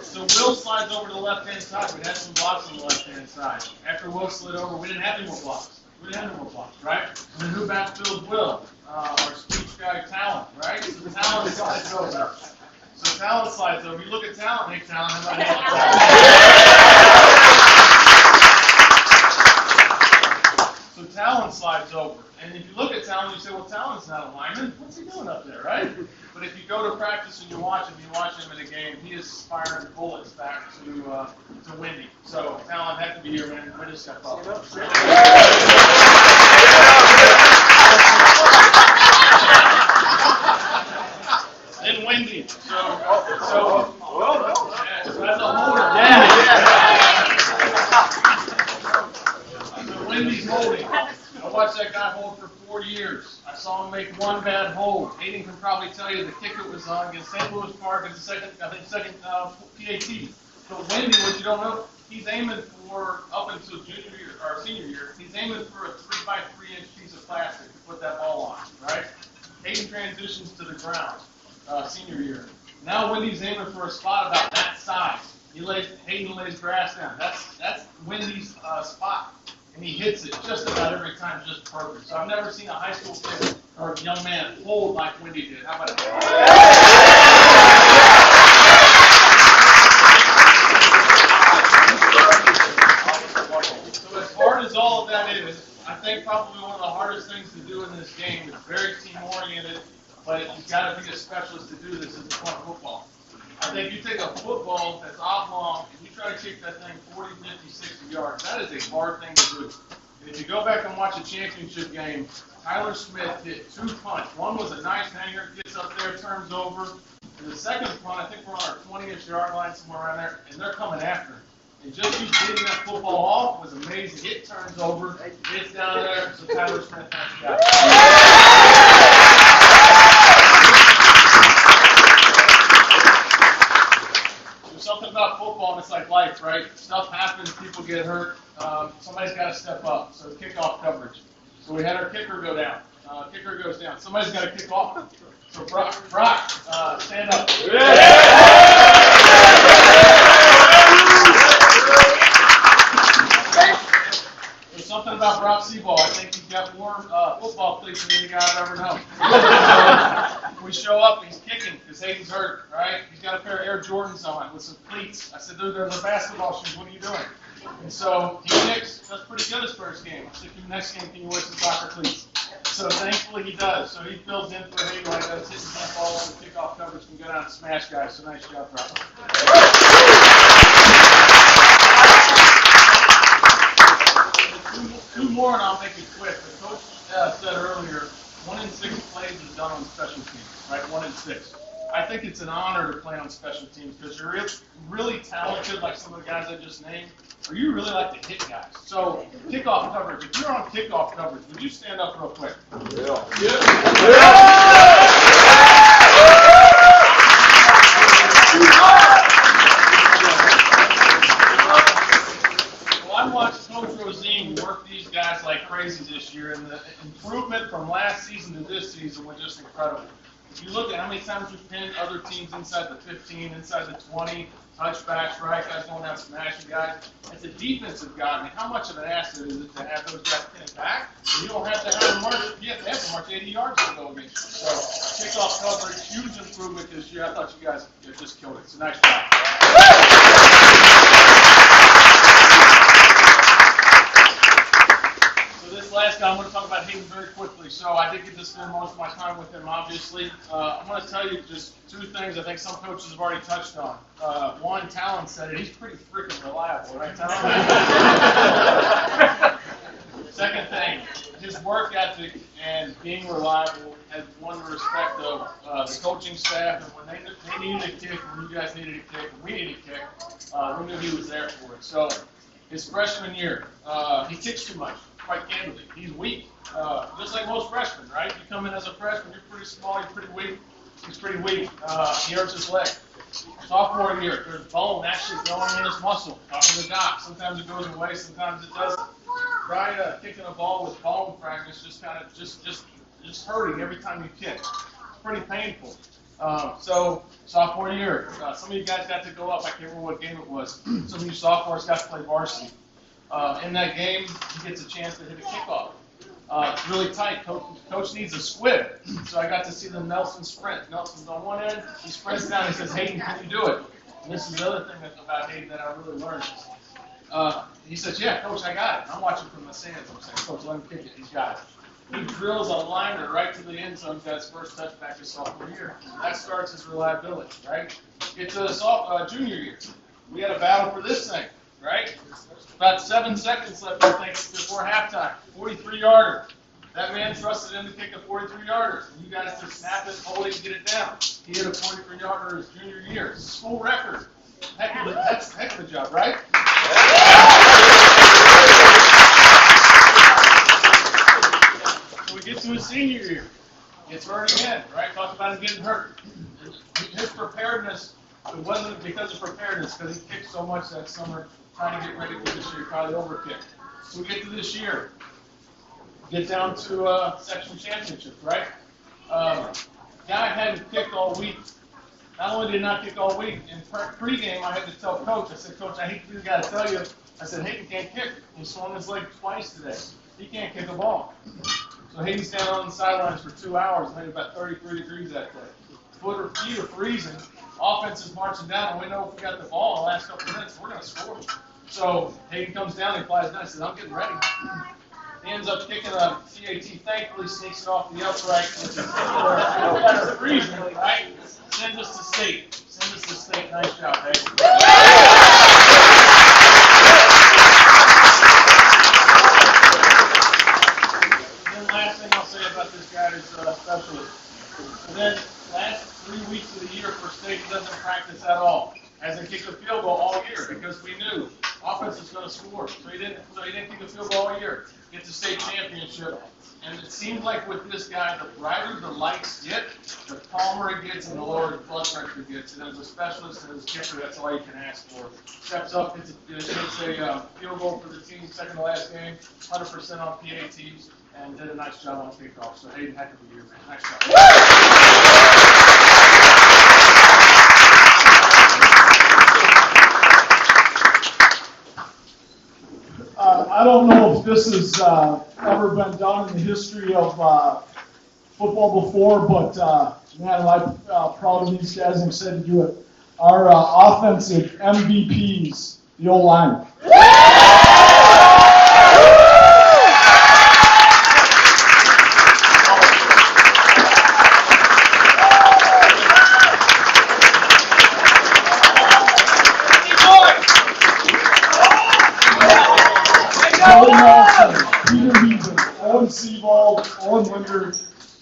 So Will slides over to the left-hand side. We had some blocks on the left-hand side. After Will slid over, we didn't have any more blocks. We didn't have any more blocks, right? And then who backfilled Will? Our speech guy, Talent, right? So Talent slides over. So Talent slides over. You look at Talent, hey, Talent, how about that? So Talent slides over. And if you look at Talent, you say, well, Talent's not a lineman. What's he doing up there, right? But if you go to practice and you watch him in a game, he is firing bullets back to Wendy. So Talent had to be here when Wendy stepped up. Then Wendy. So as a holder. So Wendy's holding. I watched that guy hold for 4 years. I saw him make one bad hold. Aiden can probably tell you the kick it was on against St. Louis Park in the second PAT. So Wendy, what you don't know, he's aiming for, up until junior year, or senior year, he's aiming for a 3x3-inch piece of plastic to put that ball on, right? Aiden transitions to the ground, senior year. Now Wendy's aiming for a spot about that size. Hayden lays grass down. That's Wendy's spot. and he hits it just about every time, just perfect. So I've never seen a high school kid or a young man hold like Wendy did. How about that? So as hard as all of that is, I think probably one of the hardest things to do in this game is very team-oriented, but you've got to be a specialist to do this as a fun football. I think you take a football that's oblong and you try to kick that thing 40, 50, 60 yards. That is a hard thing to do. And if you go back and watch a championship game, Tyler Smith hit 2 punts. One was a nice hanger, gets up there, turns over. And the second punt, I think we're on our 20-ish yard line, somewhere around there, and they're coming after him. And just you getting that football off was amazing. It turns over, gets down there, so Tyler Smith has got it. There's something about football, and it's like life, right? Stuff happens, people get hurt. Somebody's got to step up. So kickoff coverage. So we had our kicker go down. Kicker goes down. Somebody's got to kick off. So Brock, stand up. There's something about Brock Seaball. I think he's got more football cleats than any guy I've ever known. So we show up, he's kicking because Hayden's hurt, right? He's got a pair of Air Jordans on with some cleats. I said, dude, they're the basketball shoes. What are you doing? And so he kicks. That's pretty good his first game. I said, next game, can you wear some soccer cleats? So thankfully he does. So he fills in for Hayden like that. Hitting that ball on the kickoff coverage can go down and smash guys. So nice job, Brock. Two more and I'll make it quick. The coach said earlier, 1 in 6 plays is done on special teams, right? 1 in 6. I think it's an honor to play on special teams because you're really talented, like some of the guys I just named, or you really like to hit guys. So kickoff coverage. If you're on kickoff coverage, would you stand up real quick? Yeah. I watched Coach Rosine work these guys like crazy this year, and the improvement from last season to this season was just incredible. If you look at how many times we've pinned other teams inside the 15, inside the 20, touchbacks, right? Guys going out smashing guys. As a defensive guy, I mean, how much of an asset is it to have those guys pin it back? And you don't have to have them march. You have to have them march 80 yards to go against you. So kickoff coverage, huge improvement this year. I thought you guys just killed it. So nice job. This last guy, I'm going to talk about Hayden very quickly. So I did get to spend most of my time with him, obviously. I'm going to tell you just 2 things I think some coaches have already touched on. One, Talon said it. He's pretty freaking reliable, right, Talon? Second thing, his work ethic and being reliable has won the respect of the coaching staff. And when they needed a kick, when you guys needed a kick, when we needed a kick, we knew he was there for it. So his freshman year, he kicks too much. Quite candidly, he's weak, just like most freshmen, right? You come in as a freshman, you're pretty small, you're pretty weak. He's pretty weak. He hurts his leg. Sophomore year, there's bone actually growing in his muscle. Talking to Doc, sometimes it goes away, sometimes it doesn't. Try kicking a ball with bone fragments, just kind of just hurting every time you kick. It's pretty painful. So sophomore year, some of you guys got to go up. I can't remember what game it was. Some of you sophomores got to play varsity. In that game, he gets a chance to hit a kickoff. It's really tight. Coach needs a squib. So I got to see the Nelson sprint. Nelson's on one end. He sprints down. He says, Hayden, can you do it? And this is the other thing about Hayden that I really learned. He says, yeah, Coach, I got it. I'm watching from the stands. I'm saying, Coach, let him kick it. He's got it. He drills a liner right to the end zone. He's got his first touchback his sophomore year. That starts his reliability, right? Get to the junior year. We had a battle for this thing, right? About 7 seconds left, I think, before halftime. 43-yarder. That man trusted him to kick a 43-yarder. You guys just snap it, hold it, and get it down. He hit a 43-yarder his junior year. It's a school record. That's a heck of a job, right? So we get to his senior year. Gets hurt again, right? Talked about him getting hurt. His preparedness, it wasn't because of preparedness, because he kicked so much that summer, trying to get ready for this year, probably overkicked. So we get to this year. Get down to section championship, right? Guy hadn't kicked all week. Not only did he not kick all week, in pregame I had to tell Coach, I said, Coach, I hate to got to tell you, I said, Hayden can't kick. He swung his leg twice today. He can't kick a ball. So Hayden's standing on the sidelines for 2 hours, made about 33 degrees that day. Feet are freezing. Offense is marching down, and we know if we got the ball in the last couple of minutes, we're going to score. So Hayden comes down and flies down. I said, I'm getting ready. He ends up kicking a CAT. Thankfully, sneaks it off the upright, which is freezing, right? Send us to state. Send us to state. Nice job, Hayden. And then last thing I'll say about this guy is specialist. And then last 3 weeks of the year for state, he doesn't practice at all. Hasn't kicked a field goal all year because we knew offense was going to score. So he didn't kick a field goal all year. Get the state championship. And it seems like with this guy, the brighter the lights get, the calmer it gets and the lower the blood pressure gets. And as a specialist and as a kicker, that's all you can ask for. Steps up, it's a field goal for the team, second to last game, 100% on PATs, and did a nice job on kickoff. So Hayden, heck of a year, man. Nice job. I don't know if this has ever been done in the history of football before, but man, I'm proud of these guys. I'm excited to do it. Our offensive MVPs, the O-line. Peter Beaver, Owen Seabold, Owen Linder,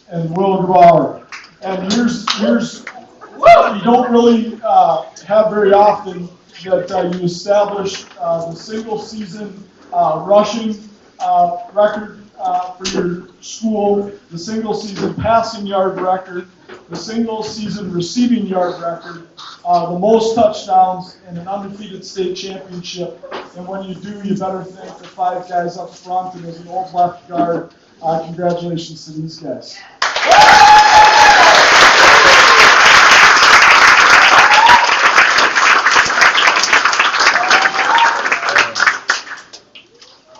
and Will Grauer. And here's you don't really have very often that you establish the single season rushing record for your school, the single season passing yard record, the single season receiving yard record, the most touchdowns in an undefeated state championship. And when you do, you better thank the 5 guys up front. And as an old left guard, congratulations to these guys.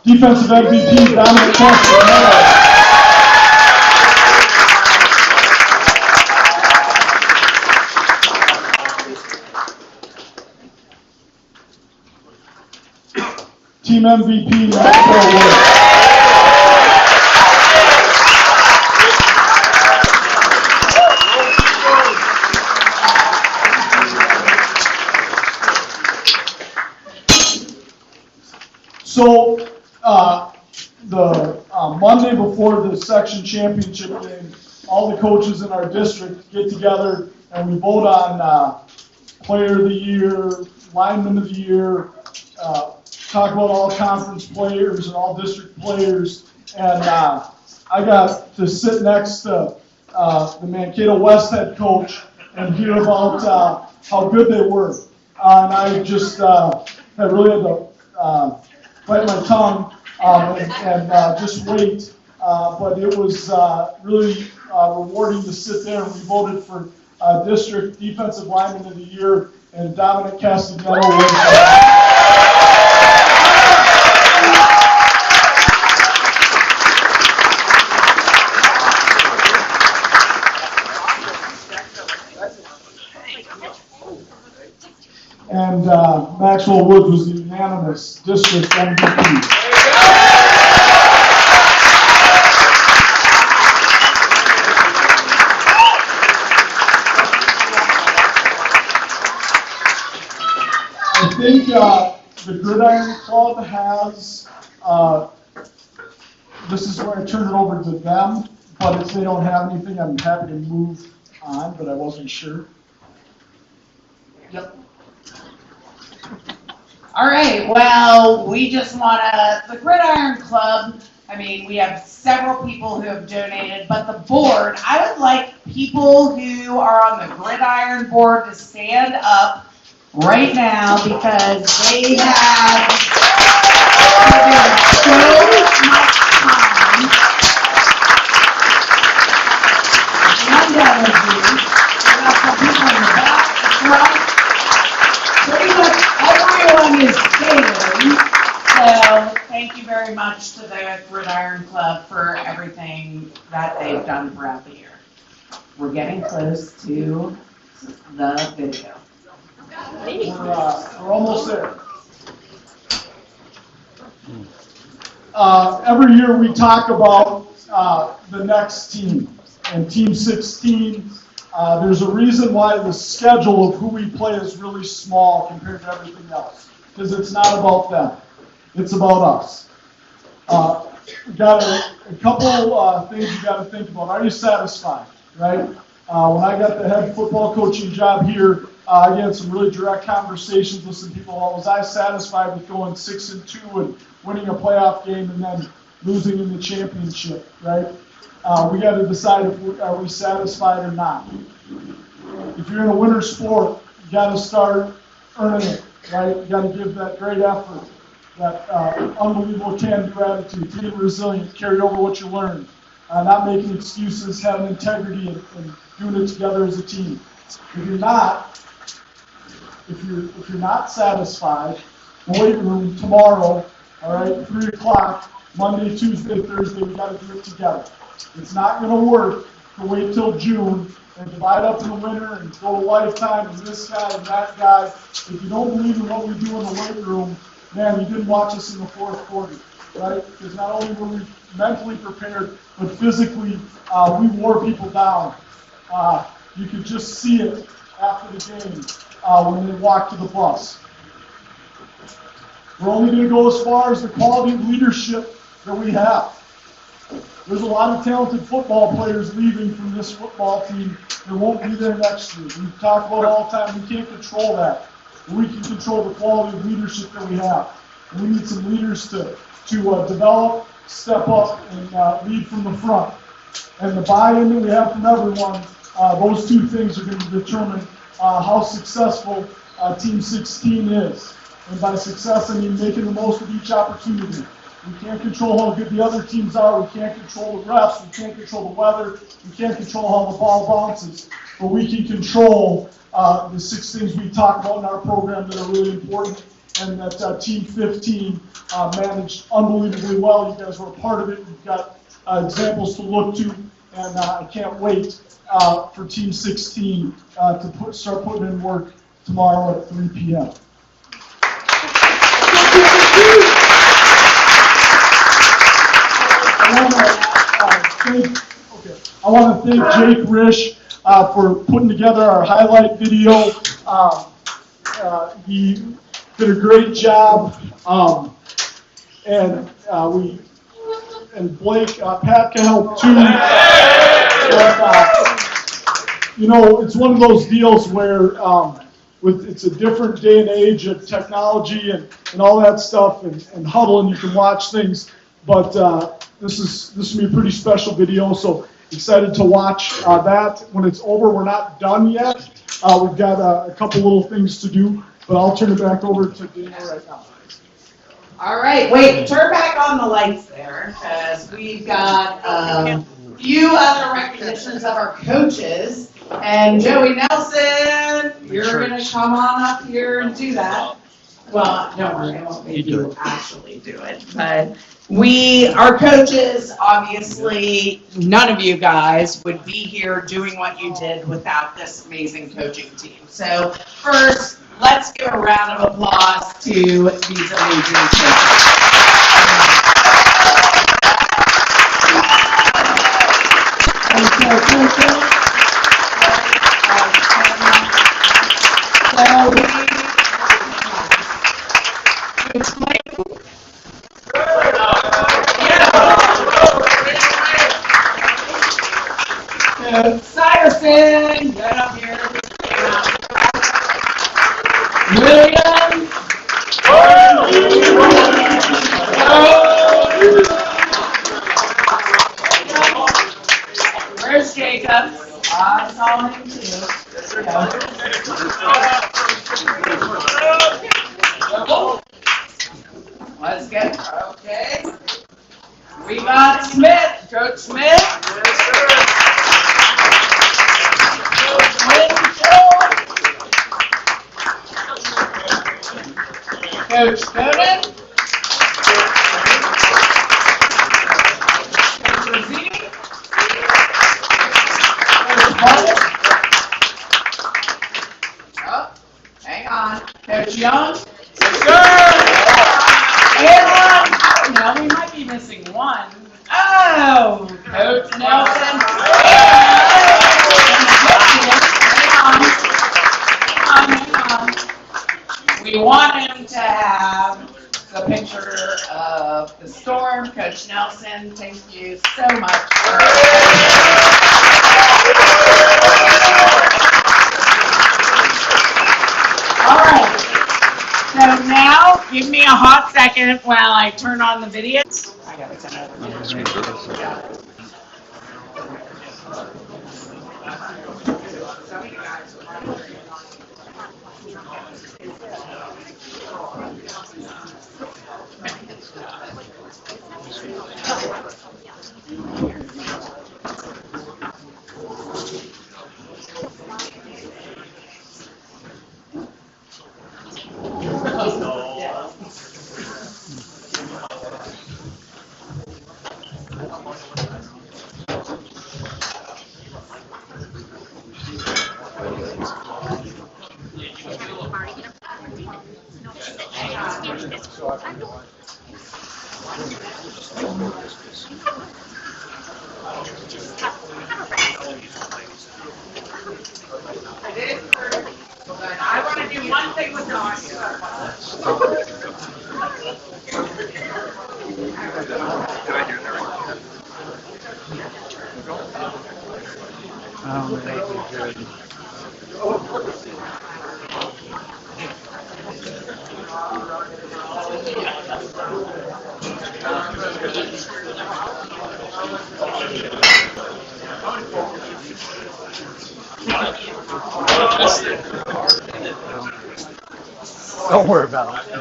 Defensive MVP, Dominic Castaneda. Team MVP, Maxwell Wood. So, the Monday before the section championship game, all the coaches in our district get together and we vote on player of the year, lineman of the year, talk about all conference players and all district players. And I got to sit next to the Mankato West head coach and hear about how good they were. And I just I really had to bite my tongue and just wait. But it was really rewarding to sit there, and we voted for District Defensive Lineman of the Year, and Dominic Castaneda was and Maxwell Woods was the unanimous district MVP. I think the Gridiron Club has, this is where I turn it over to them, but if they don't have anything, I'm happy to move on, but I wasn't sure. Yep. All right, well, we just want to, the Gridiron Club, I mean, we have several people who have donated, but the board, I would like people who are on the Gridiron board to stand up right now because they have given so much time and energy. We got some people in the back, the front. Pretty much everyone is staying. much to the Gridiron Club for everything that they've done throughout the year. We're getting close to the video. We're almost there. Every year we talk about the next team, and Team 16. There's a reason why the schedule of who we play is really small compared to everything else, because it's not about them. It's about us. We got a couple things you got to think about. Are you satisfied, right? When I got the head football coaching job here, I had some really direct conversations with some people. Was I satisfied with going 6-2 and winning a playoff game and then losing in the championship, right? We got to decide if are we satisfied or not. If you're in a winter sport, you got to start earning it, right? You got to give that great effort, that unbelievable can-do attitude, being resilient, carry over what you learned, not making excuses, having integrity, and doing it together as a team. If you're not satisfied, the weight room tomorrow, all right, 3 o'clock, Monday, Tuesday, Thursday, we got to do it together. It's not going to work to wait till June and divide up in the winter and go a lifetime and this guy and that guy. If you don't believe in what we do in the weight room, man, you didn't watch us in the fourth quarter, right? Because not only were we mentally prepared, but physically we wore people down. You could just see it after the game when they walked to the bus. We're only going to go as far as the quality of leadership that we have. There's a lot of talented football players leaving from this football team that won't be there next year. We talk about it all the time. We can't control that. We can control the quality of leadership that we have. And we need some leaders to develop, step up, and lead from the front. And the buy-in that we have from everyone, those two things are going to determine how successful Team 16 is. And by success, I mean making the most of each opportunity. We can't control how good the other teams are. We can't control the refs. We can't control the weather. We can't control how the ball bounces. But we can control the 6 things we talk about in our program that are really important, and that Team 15 managed unbelievably well. You guys were a part of it. You've got examples to look to, and I can't wait for Team 16 to start putting in work tomorrow at 3 p.m. I want to thank Jake Risch for putting together our highlight video. He did a great job, and Blake, Pat can help too. And, it's one of those deals where it's a different day and age of technology and all that stuff, and huddle, and you can watch things. But this will be a pretty special video, so excited to watch that. When it's over, we're not done yet. We've got a couple little things to do, but I'll turn it back over to Dana right now. All right, wait, turn back on the lights there, because we've got a few other recognitions of our coaches. And Joey Nelson, you're going to come on up here and do that. Well, don't worry, I won't make you actually do it. But our coaches, obviously, none of you guys would be here doing what you did without this amazing coaching team. So first, let's give a round of applause to these amazing coaches. Syverson, get up here. William. Where's Jacob? I saw him too. Let's get, okay. We got Smith, Coach Smith. Coach Conan. Coach Young? And now we might be missing one. Oh, Coach Nelson. Hang on. We want him to have the picture of the storm. Coach Nelson, thank you so much. All right. So now, give me a hot second while I turn on the video. I gotta turn it on. I want to do one thing with the Don't worry about it.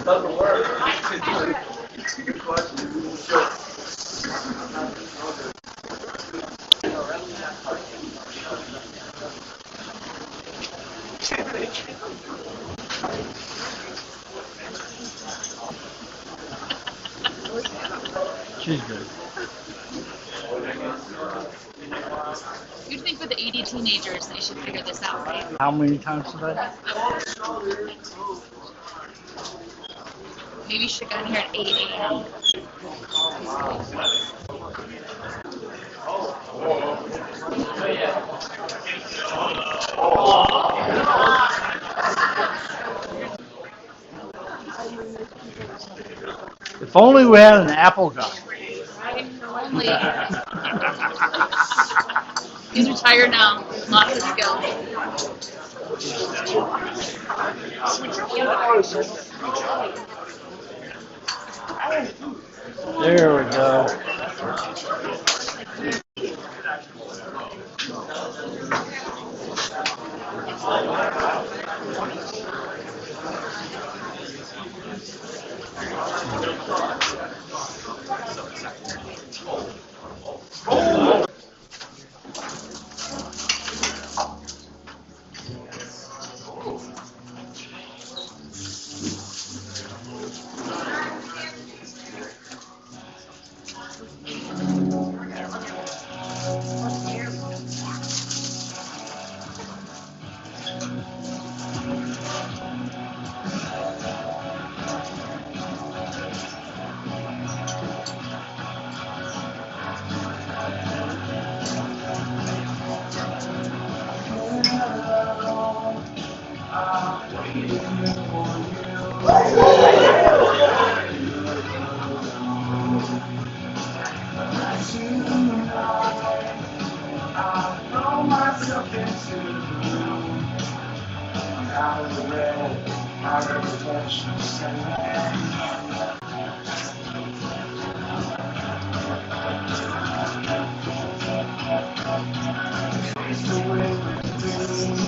Doesn't work. She's good. You'd think with the 80 teenagers, they should figure this out, right? How many times today? Maybe you should have gotten here at 8 a.m. If only we had an apple guy. Only. He's retired now. Lots of skills. There we go. Out of the red, out of the